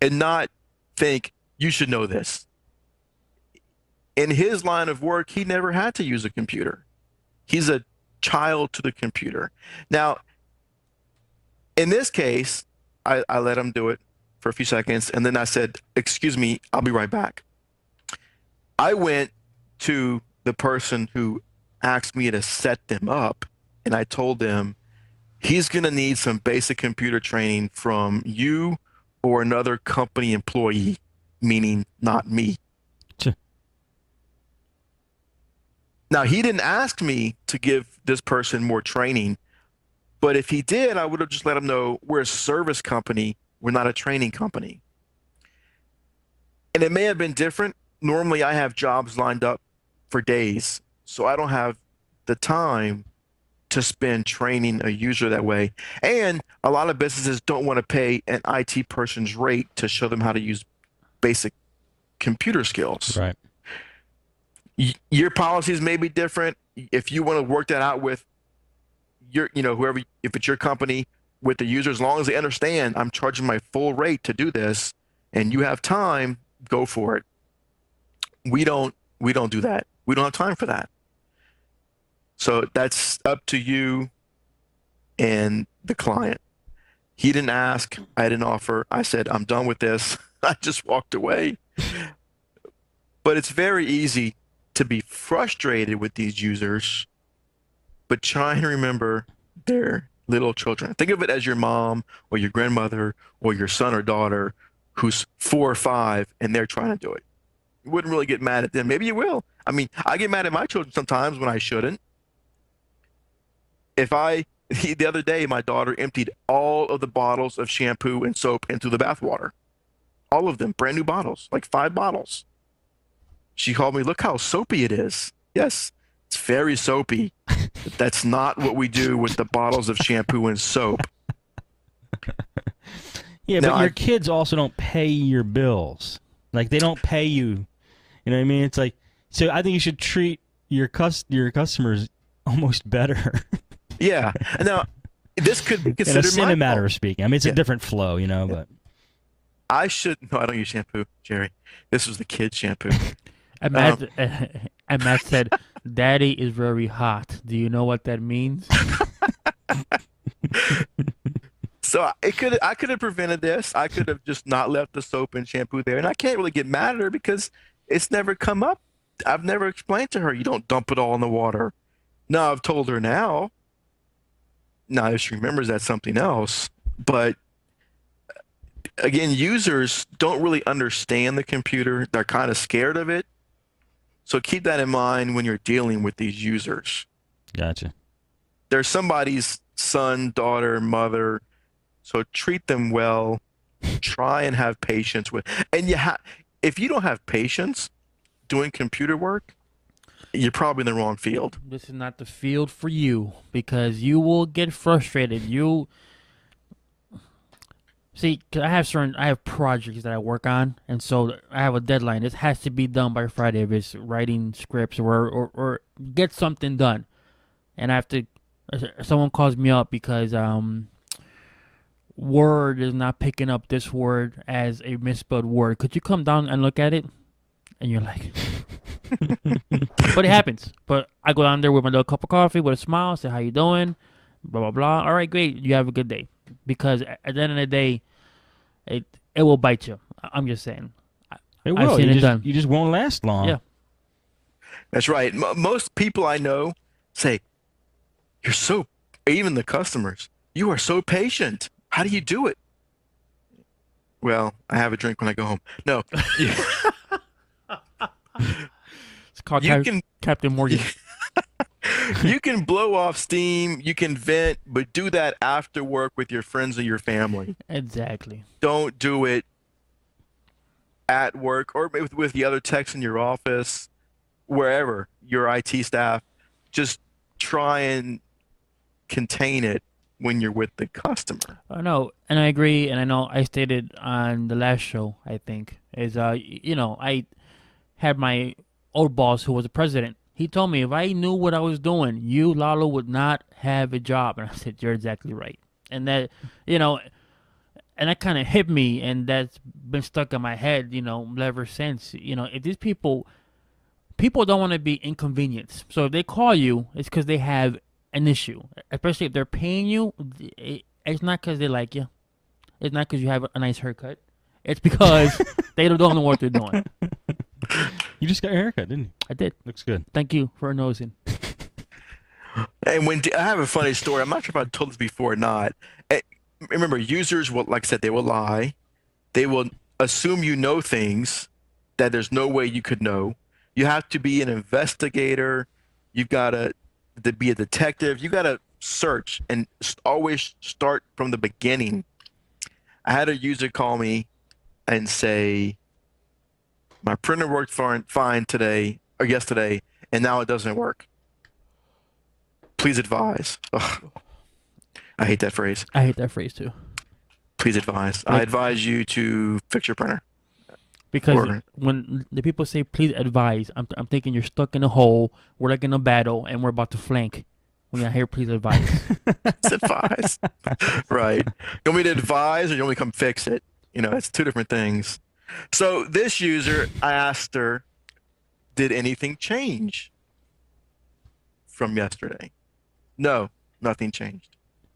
and not think, you should know this. In his line of work, he never had to use a computer. He's a child to the computer. Now, in this case, I let him do it for a few seconds, and then I said, excuse me, I'll be right back. I went to the person who asked me to set them up, and I told them, he's going to need some basic computer training from you or another company employee, meaning not me. Now, he didn't ask me to give this person more training, but if he did, I would have just let him know we're a service company. We're not a training company. And it may have been different. Normally, I have jobs lined up for days, so I don't have the time to spend training a user that way. And a lot of businesses don't want to pay an IT person's rate to show them how to use basic computer skills. Right. Your policies may be different. If you want to work that out with whoever, if it's your company with the user, as long as they understand I'm charging my full rate to do this, and you have time, go for it. We don't do that. We don't have time for that. So that's up to you and the client. He didn't ask, I didn't offer. I said, I'm done with this. I just walked away. But it's very easy to be frustrated with these users, but try and remember they're little children. Think of it as your mom or your grandmother or your son or daughter who's 4 or 5 and they're trying to do it. You wouldn't really get mad at them. Maybe you will. I mean, I get mad at my children sometimes when I shouldn't. The other day, my daughter emptied all of the bottles of shampoo and soap into the bathwater. All of them, brand new bottles, like 5 bottles. She called me, look how soapy it is. Yes, it's very soapy. But that's not what we do with the bottles of shampoo and soap. Yeah, but your kids also don't pay your bills. Like, they don't pay you. You know what I mean? It's like, so I think you should treat your customers almost better. Yeah. Now, this could be considered in a matter of speaking. I mean, it's a different flow, you know, but. No, I don't use shampoo, Jerry. This was the kid's shampoo. And Matt said, Daddy is very hot. Do you know what that means? So I could have prevented this. I could have just not left the soap and shampoo there. And I can't really get mad at her because it's never come up. I've never explained to her, you don't dump it all in the water. No, I've told her now. Now, if she remembers, that's something else. But again, users don't really understand the computer. They're kind of scared of it. So keep that in mind when you're dealing with these users. Gotcha. They're somebody's son, daughter, mother. So treat them well. Try and have patience with. And if you don't have patience doing computer work, you're probably in the wrong field. This is not the field for you because you will get frustrated. See, 'cause I have projects that I work on, and so I have a deadline. This has to be done by Friday if it's writing scripts or get something done. And I have to. Someone calls me up because Word is not picking up this word as a misspelled word. Could you come down and look at it? And you're like, but it happens. But I go down there with my little cup of coffee with a smile, say, how you doing? Blah, blah, blah. All right, great. You have a good day. Because at the end of the day, it will bite you. I'm just saying. It will. I've seen it done. You just won't last long. Yeah. That's right. Most people I know say, even the customers, you are so patient. How do you do it? Well, I have a drink when I go home. No. It's called Captain Morgan. You can blow off steam, you can vent, but do that after work with your friends or your family. Exactly. Don't do it at work or with the other techs in your office, wherever, your IT staff. Just try and contain it when you're with the customer. I know, and I agree, and I know I stated on the last show, I think, is, I had my old boss who was the president. He told me if I knew what I was doing, you, Lalo, would not have a job. And I said, you're exactly right. And that, and that kind of hit me, and that's been stuck in my head, ever since. If these people don't want to be inconvenienced. So if they call you, it's because they have an issue. Especially if they're paying you, it's not because they like you. It's not because you have a nice haircut. It's because they don't know what they're doing. You just got your haircut, didn't you? I did. Looks good. Thank you for noticing. And I have a funny story. I'm not sure if I told this before or not. Remember, users will, like I said, they will lie. They will assume you know things that there's no way you could know. You have to be an investigator. You've got to be a detective. You got to search and always start from the beginning. I had a user call me and say, my printer worked fine today or yesterday, and now it doesn't work. Please advise. Ugh. I hate that phrase. I hate that phrase too. Please advise. I advise you to fix your printer. Because when the people say please advise, I'm thinking you're stuck in a hole, we're like in a battle, and we're about to flank. When I hear please advise. It's advise. Right. You want me to advise or you want me to come fix it? It's 2 different things. So this user, I asked her, did anything change from yesterday? No, nothing changed.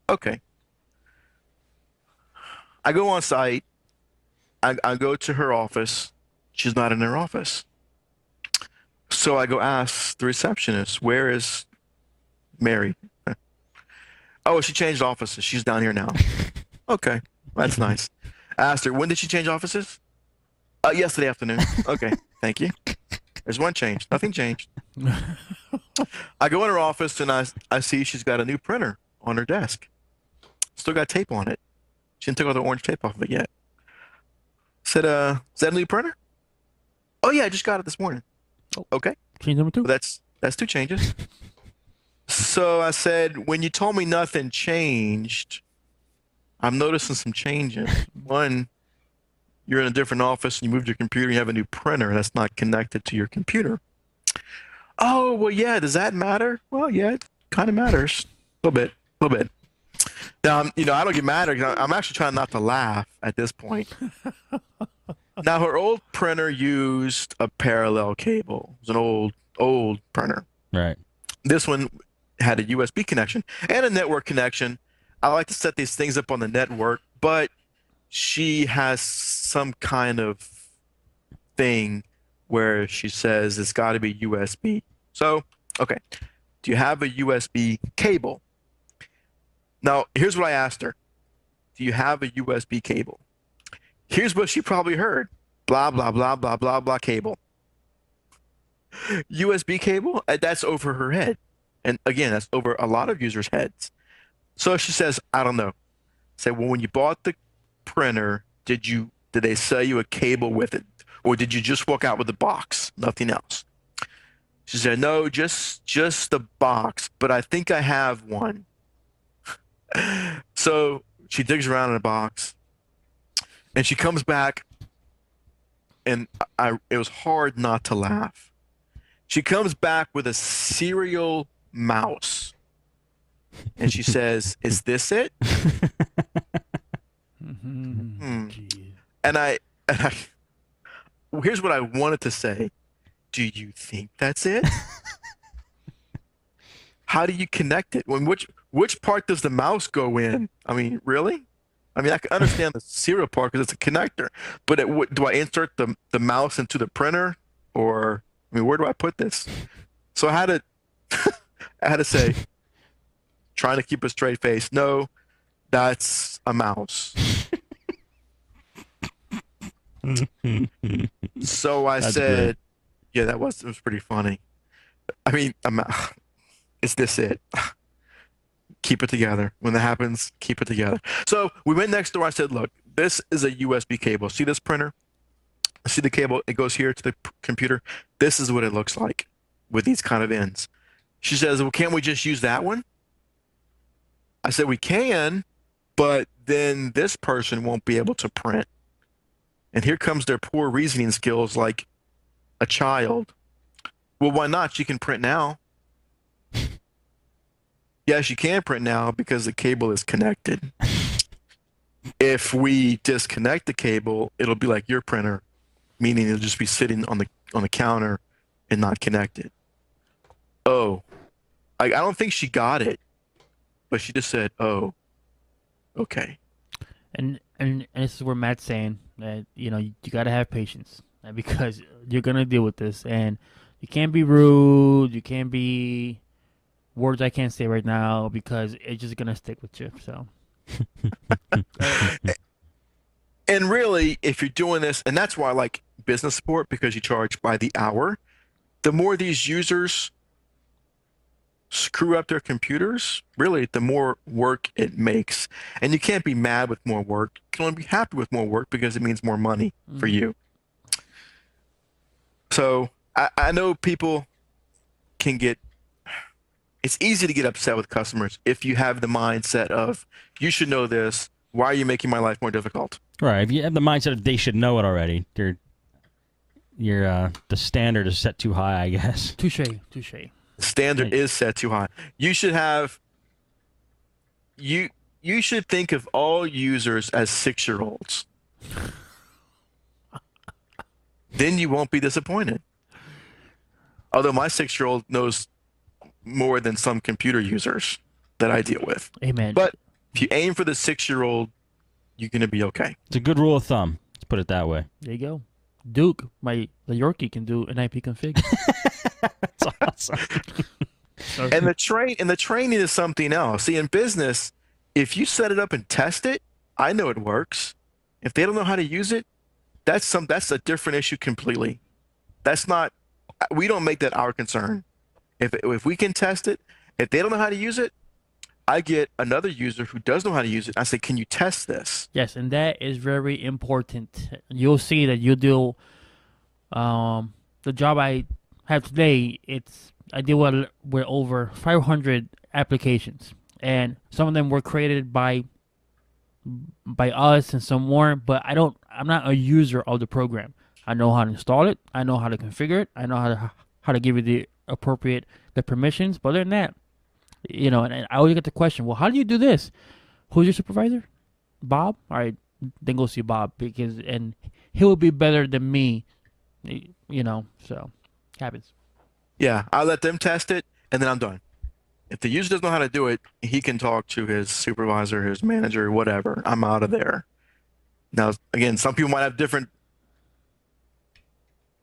Okay. I go on site. I go to her office. She's not in her office. So I go ask the receptionist, where is Mary? Oh, she changed offices. She's down here now. Okay, that's nice. I asked her, when did she change offices? Yesterday afternoon. Okay, thank you. There's one change. Nothing changed. I go in her office and I see she's got a new printer on her desk. Still got tape on it. She didn't take all the orange tape off of it yet. Said, is that a new printer? Oh yeah, I just got it this morning. Okay. Change number 2. Well, that's 2 changes. So I said, when you told me nothing changed, I'm noticing some changes. One, you're in a different office and you moved your computer, you have a new printer that's not connected to your computer. Oh, well, yeah, does that matter? Well, yeah, it kind of matters. A little bit. Now, I don't get mad. I'm actually trying not to laugh at this point. Now, her old printer used a parallel cable. It was an old printer. Right. This one had a USB connection and a network connection. I like to set these things up on the network, but she has some kind of thing where she says it's got to be USB. So, okay, do you have a USB cable? Now, here's what I asked her. Do you have a USB cable? Here's what she probably heard. Blah, blah, blah, blah, blah, blah, cable. USB cable? That's over her head. And again, that's over a lot of users' heads. So she says, I don't know. Say, well, when you bought the printer, did they sell you a cable with it? Or did you just walk out with the box? Nothing else. She said, no, just the box, but I think I have one. So she digs around in a box and she comes back, and it was hard not to laugh. She comes back with a serial mouse and she says, is this it? And I here's what I wanted to say. Do you think that's it? How do you connect it? Which part does the mouse go in? I mean, really? I mean, I can understand the serial part because it's a connector, but do I insert the mouse into the printer, or I mean, where do I put this? So I had to say, trying to keep a straight face, no, that's a mouse. So I said, great. yeah, it was pretty funny. I mean, is this it? Keep it together. When that happens, keep it together. So we went next door. I said, look, this is a USB cable. See this printer? See the cable? It goes here to the computer. This is what it looks like with these kind of ends. She says, well, can't we just use that one? I said, we can, but then this person won't be able to print. And here comes their poor reasoning skills like a child. Well, why not? She can print now. Yes, you can print now because the cable is connected. If we disconnect the cable, it'll be like your printer, meaning it'll just be sitting on the counter and not connected. Oh, I don't think she got it, but she just said, "Oh, okay." And this is where Matt's saying that you gotta have patience, because you're gonna deal with this, and you can't be rude. You can't be words I can't say right now because it's just gonna stick with you. So. And really, if you're doing this, and that's why I like business support, because you charge by the hour. The more these users screw up their computers, really, the more work it makes. And you can't be mad with more work. You can only be happy with more work because it means more money for you. So I know people can get, it's easy to get upset with customers if you have the mindset of, you should know this. Why are you making my life more difficult? Right. If you have the mindset of they should know it already, the standard is set too high, I guess. Touche. Standard is set too high. You should have, you should think of all users as 6-year-olds. then you won't be disappointed. Although my 6-year-old knows more than some computer users that I deal with. Amen. But if you aim for the 6-year-old, you're going to be okay. It's a good rule of thumb. Let's put it that way. There you go. Duke, the Yorkie, can do an IP config. That's awesome. And the training is something else. See, in business, if you set it up and test it, I know it works. If they don't know how to use it, that's a different issue completely. We don't make that our concern. If we can test it, if they don't know how to use it, I get another user who does know how to use it. I say, can you test this? Yes, and that is very important. You'll see that you do the job I have today. I deal with over 500 applications, and some of them were created by us and some weren't. But I'm not a user of the program. I know how to install it. I know how to configure it. I know how to give it the permissions. But other than that, and I always get the question, well, how do you do this? Who's your supervisor? Bob? All right, then go see Bob, and he will be better than me, so happens. Yeah, I let them test it, and then I'm done. If the user doesn't know how to do it, he can talk to his supervisor, his manager, whatever. I'm out of there. Now, again, some people might have different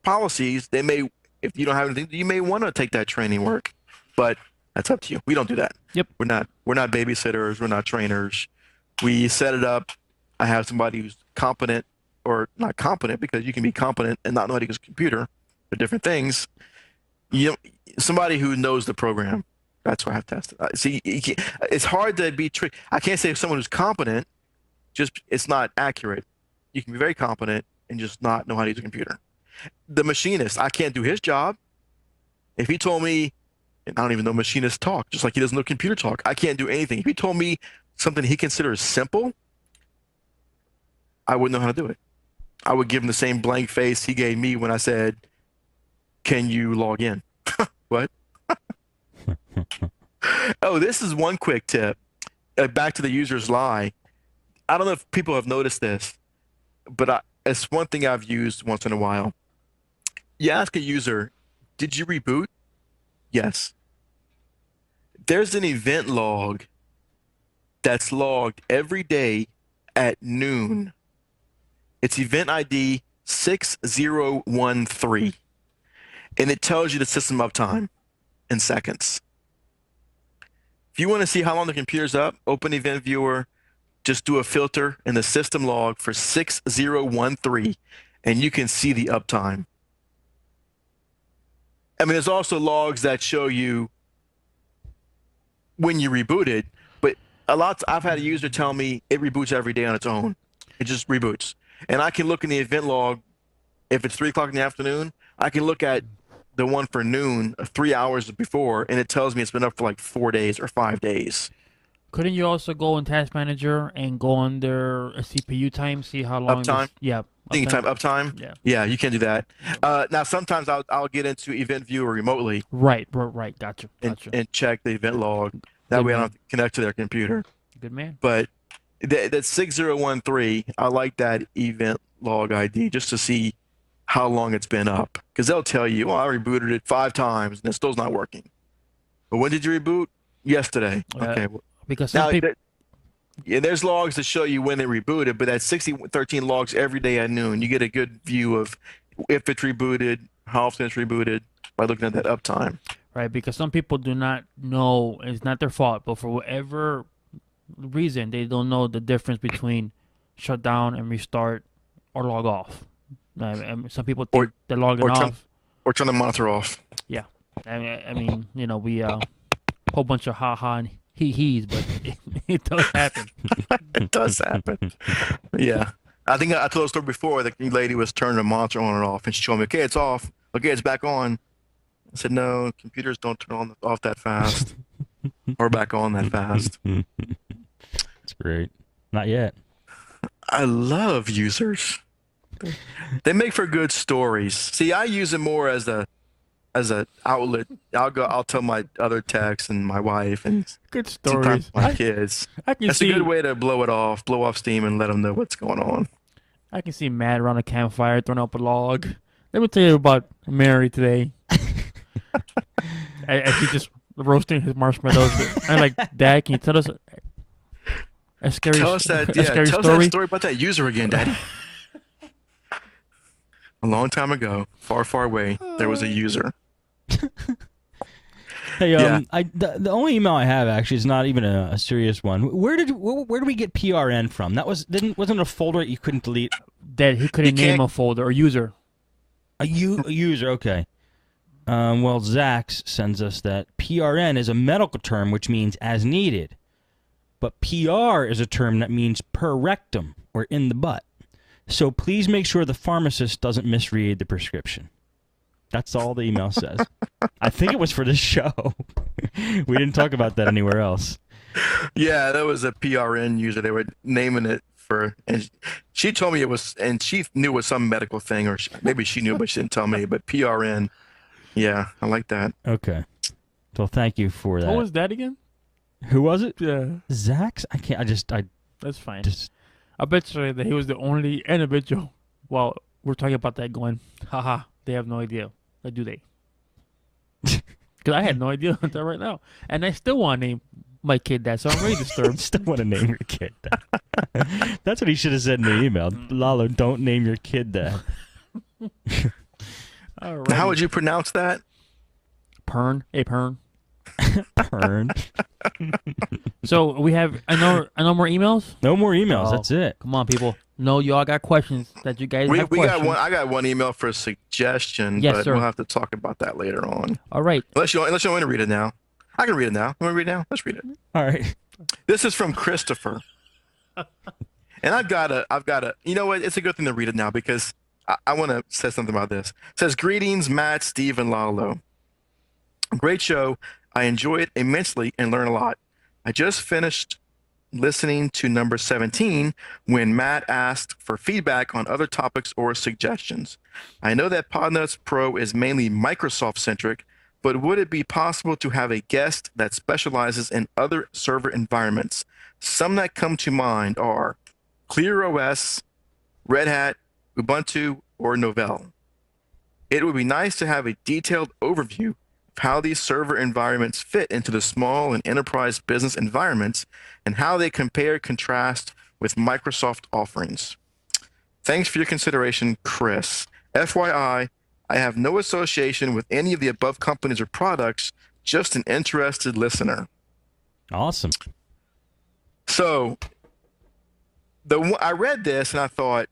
policies. If you don't have anything, you may want to take that training work, but that's up to you. We don't do that. Yep. We're not babysitters. We're not trainers. We set it up. I have somebody who's competent, or not competent, because you can be competent and not know how to use a computer for different things. Somebody who knows the program. That's what I have tested. See, it's hard to be tricked. I can't say someone who's competent, it's not accurate. You can be very competent and just not know how to use a computer. The machinist, I can't do his job. If he told me, and I don't even know machinist talk, just like he doesn't know computer talk, I can't do anything. If he told me something he considers simple, I wouldn't know how to do it. I would give him the same blank face he gave me when I said, can you log in? What? Oh, this is one quick tip. Back to the user's lie. I don't know if people have noticed this, but it's one thing I've used once in a while. You ask a user, did you reboot? Yes. There's an event log that's logged every day at noon. It's event ID 6013, and it tells you the system uptime in seconds. If you want to see how long the computer's up, open Event Viewer, just do a filter in the system log for 6013, and you can see the uptime. I mean, there's also logs that show you when you rebooted, but I've had a user tell me it reboots every day on its own. It just reboots. And I can look in the event log, if it's 3 o'clock in the afternoon, I can look at the one for noon 3 hours before, and it tells me it's been up for like 4 days or 5 days. Couldn't you also go in Task Manager and go under a CPU time, see how long? Uptime? Yeah. Thinking time, uptime? Yeah. Yeah, you can do that. Now, sometimes I'll get into Event Viewer remotely. Right. Gotcha. And check the event log. That way I don't have to connect to their computer. Good man. But that 6013, I like that event log ID just to see how long it's been up. Because they'll tell you, well, I rebooted it 5 times and it still's not working. But when did you reboot? Yesterday. Okay. Because now, there's logs that show you when they rebooted, but that 6013 logs every day at noon. You get a good view of if it's rebooted, how often it's rebooted by looking at that uptime. Right, because some people do not know, it's not their fault, but for whatever reason, they don't know the difference between shut down and restart or log off. Some people think they're logging off. Or turn the monitor off. Yeah. I mean, we a whole bunch of ha-ha and he-he's, but it does happen. It does happen. Yeah. I think I told a story before. The lady was turning the monitor on and off, and she told me, okay, it's off. Okay, it's back on. I said, no, computers don't turn off that fast or back on that fast. That's great. Not yet. I love users. They make for good stories. See, I use it more as a outlet. I'll tell my other techs and my wife and good stories. My kids. That's a good way to blow off steam and let them know what's going on. I can see Matt around a campfire throwing up a log, Let me tell you about Mary today. As he just roasting his marshmallows. I'm like, Dad, can you tell us a scary, Tell us that, a scary tell us story? that story about that user again, Daddy. A long time ago, far, far away, there was a user. Hey, Yeah. the only email I have actually is not even a serious one. Where did we get PRN from? That wasn't it a folder that you couldn't delete? That he couldn't You name can't- a folder or user. A user, okay. Well, Zax sends us that PRN is a medical term which means as needed, but PR is a term that means per rectum or in the butt. So please make sure the pharmacist doesn't misread the prescription. That's all the email says. I think it was for this show. We didn't talk about that anywhere else. Yeah, that was a PRN user. They were naming it for, and she told me it was, and she knew it was some medical thing, or maybe she knew, but she didn't tell me. But PRN, yeah, I like that. Okay. Well, thank you for that. What was that again? Who was it? Yeah, Zax? I can't. that's fine. Just. I bet you that he was the only individual. Well, we're talking about that going, haha, they have no idea. Or do they? Because I had no idea until right now. And I still want to name my kid that, so I'm really disturbed. Still want to name your kid that. That's what he should have said in the email. Lalo, don't name your kid that. All right. Now, how would you pronounce that? Pern? Hey, Pern. Pern. So we have, I know more emails? No more emails. Oh. That's it. Come on, people. No, you all got questions that you guys We have got questions. one. I got one email for a suggestion, Yes, but sir. we'll have to talk about that later on. All right. Unless you want to read it now. I can read it now. You want to read it now? Let's read it. All right. This is from Christopher. And I've got to, you know what? It's a good thing to read it now because I want to say something about this. It says, greetings, Matt, Steve, and Lalo. Great show. I enjoy it immensely and learn a lot. I just finished listening to number 17 when Matt asked for feedback on other topics or suggestions. I know that Podnutz Pro is mainly Microsoft-centric, but would it be possible to have a guest that specializes in other server environments? Some that come to mind are ClearOS, Red Hat, Ubuntu, or Novell. It would be nice to have a detailed overview of how these server environments fit into the small and enterprise business environments and how they compare contrast with Microsoft offerings. Thanks for your consideration, Chris. FYI, I have no association with any of the above companies or products, just an interested listener. Awesome. So, I read this and I thought,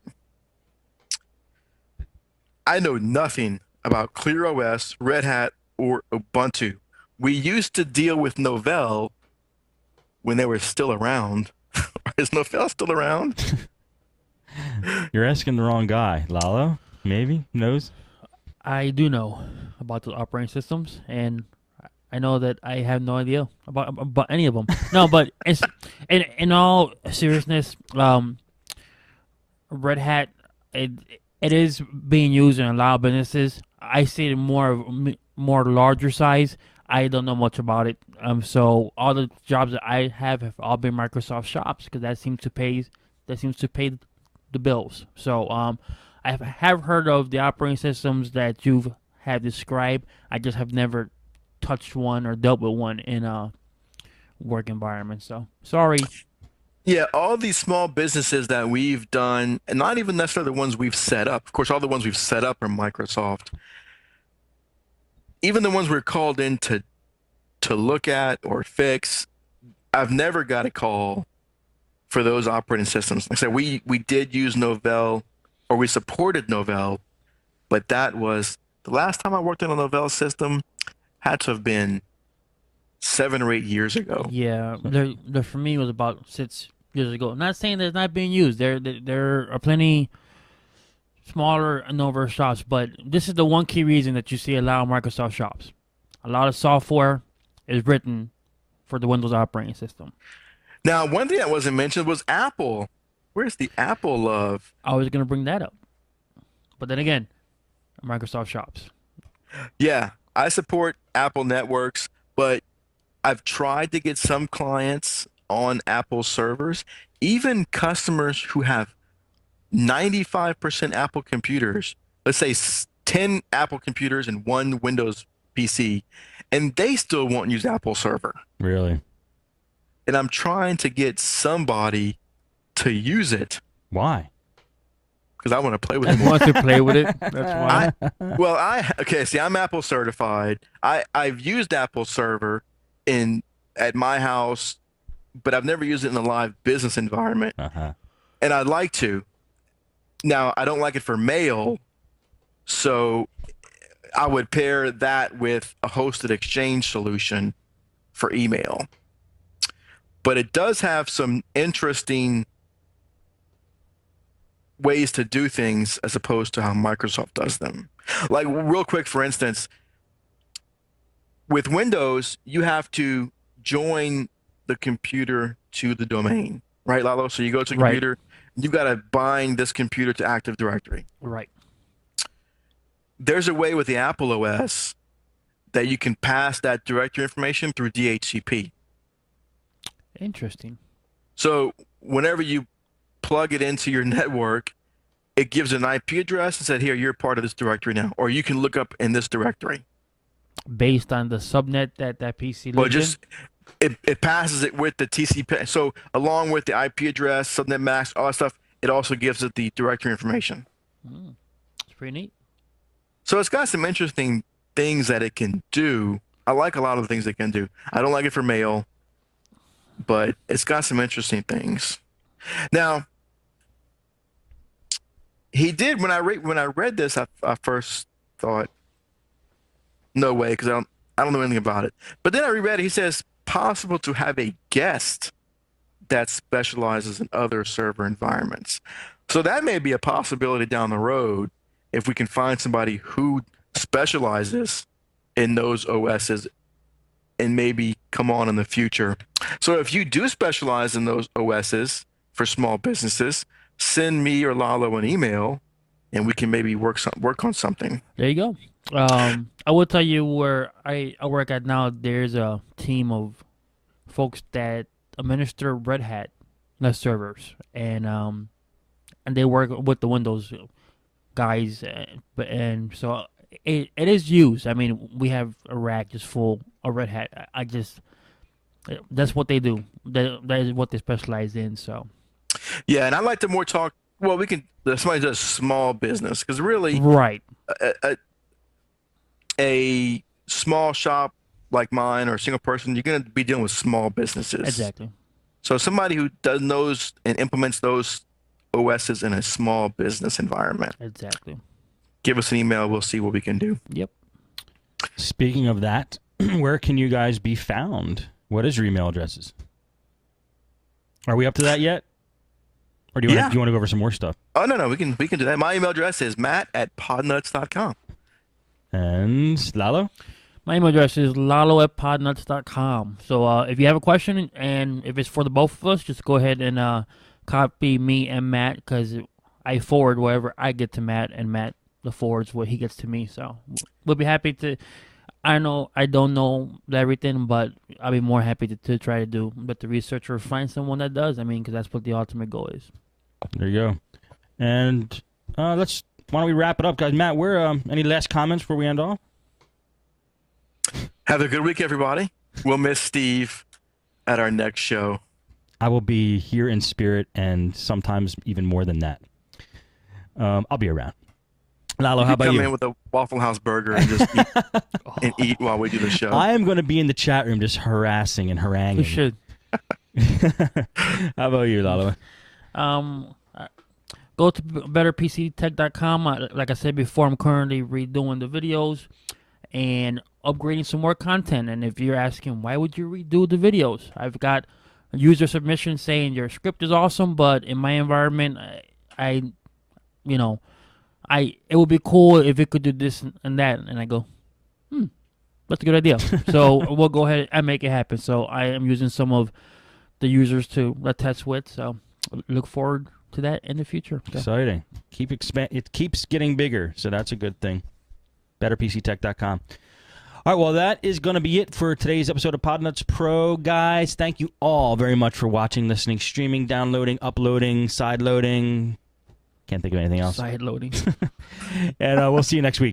I know nothing about ClearOS, Red Hat, or Ubuntu. We used to deal with Novell when they were still around. Is Novell still around? You're asking the wrong guy. Lalo? Maybe? Knows? I do know about the operating systems, and I know that I have no idea about any of them. No, but it's in all seriousness, Red Hat it is being used in a lot of businesses. I see it more larger size. I don't know much about it. So all the jobs that I have all been Microsoft shops because that seems to pay the bills. So I have heard of the operating systems that you have described. I just have never touched one or dealt with one in a work environment. So sorry. Yeah, all these small businesses that we've done, and not even necessarily the ones we've set up. Of course, all the ones we've set up are Microsoft. Even the ones we're called in to look at or fix, I've never got a call for those operating systems. Like I said, we did use Novell, or we supported Novell, but that was the last time I worked on a Novell system had to have been 7 or 8 years ago. Yeah, there for me was about 6 years ago. Not saying that it's not being used. There are plenty smaller and over shops, but this is the one key reason that you see a lot of Microsoft shops. A lot of software is written for the Windows operating system. Now, one thing that wasn't mentioned was Apple. Where's the Apple love? I was going to bring that up. But then again, Microsoft shops. Yeah, I support Apple networks, but I've tried to get some clients on Apple servers, even customers who have 95% Apple computers. Let's say 10 Apple computers and 1 Windows PC, and they still won't use Apple server. Really? And I'm trying to get somebody to use it Why? because I want to play with I it more. want to play with it. That's why. Okay, see, I'm Apple certified. I've used Apple server at my house, but I've never used it in a live business environment. Uh-huh. And I'd like to. Now, I don't like it for mail, so I would pair that with a hosted Exchange solution for email. But it does have some interesting ways to do things as opposed to how Microsoft does them. Like, real quick, for instance, with Windows, you have to join the computer to the domain, right, Lalo? So you go to the Right. computer, you've got to bind this computer to Active Directory. Right. There's a way with the Apple OS that you can pass that directory information through DHCP. Interesting. So whenever you plug it into your network, it gives an IP address and said, here, you're part of this directory now, or you can look up in this directory. Based on the subnet that PC Well, lives it passes it with the TCP. So along with the IP address, subnet mask, all that stuff, it also gives it the directory information. in. It's pretty neat. So it's got some interesting things that it can do. I like a lot of the things it can do. I don't like it for mail, but it's got some interesting things. Now, he did when I read this, I first thought, no way, because I don't know anything about it. But then I reread it. He says possible to have a guest that specializes in other server environments. So that may be a possibility down the road if we can find somebody who specializes in those OSs and maybe come on in the future. So if you do specialize in those OSs for small businesses, send me or Lalo an email and we can maybe work on something. There you go. I will tell you where I work at now. There's a team of folks that administer Red Hat servers, and they work with the Windows guys, and so it is used. I mean, we have a rack just full of Red Hat. That's what they do. That is what they specialize in. So Yeah, and I'd like to more talk. Well, somebody does small business because really, right, a small shop like mine or a single person, you're going to be dealing with small businesses. exactly. So somebody who knows and implements those OSs in a small business environment. Exactly. Give us an email. We'll see what we can do. Yep. Speaking of that, where can you guys be found? What is your email addresses? Are we up to that yet? Or do you want to go over some more stuff? Oh, no, we can do that. My email address is matt@podnutz.com. And Lalo? My email address is lalo@podnutz.com. So if you have a question and if it's for the both of us, just go ahead and copy me and Matt, because I forward whatever I get to Matt, and Matt forwards what he gets to me. So we'll be happy to. I know I don't know everything, but I'll be more happy to try to do but the research or find someone that does. I mean, because that's what the ultimate goal is. There you go. And why don't we wrap it up, guys? Matt, any last comments before we end off? Have a good week, everybody. We'll miss Steve at our next show. I will be here in spirit and sometimes even more than that. I'll be around. Lalo, how about you? Come in with a Waffle House burger and just eat while we do the show. I am going to be in the chat room just harassing and haranguing. You should. How about you, Lalo? Go to betterpctech.com. Like I said before, I'm currently redoing the videos and upgrading some more content. And if you're asking, why would you redo the videos? I've got a user submission saying your script is awesome, but in my environment, it would be cool if it could do this and that. And I go, that's a good idea. So we'll go ahead and make it happen. So I am using some of the users to test with. So look forward to that in the future. So. Exciting. It keeps getting bigger, so that's a good thing. BetterPCTech.com. All right, well, that is going to be it for today's episode of Podnutz Pro, guys. Thank you all very much for watching, listening, streaming, downloading, uploading, side loading. Can't think of anything else. Side loading. And we'll see you next week.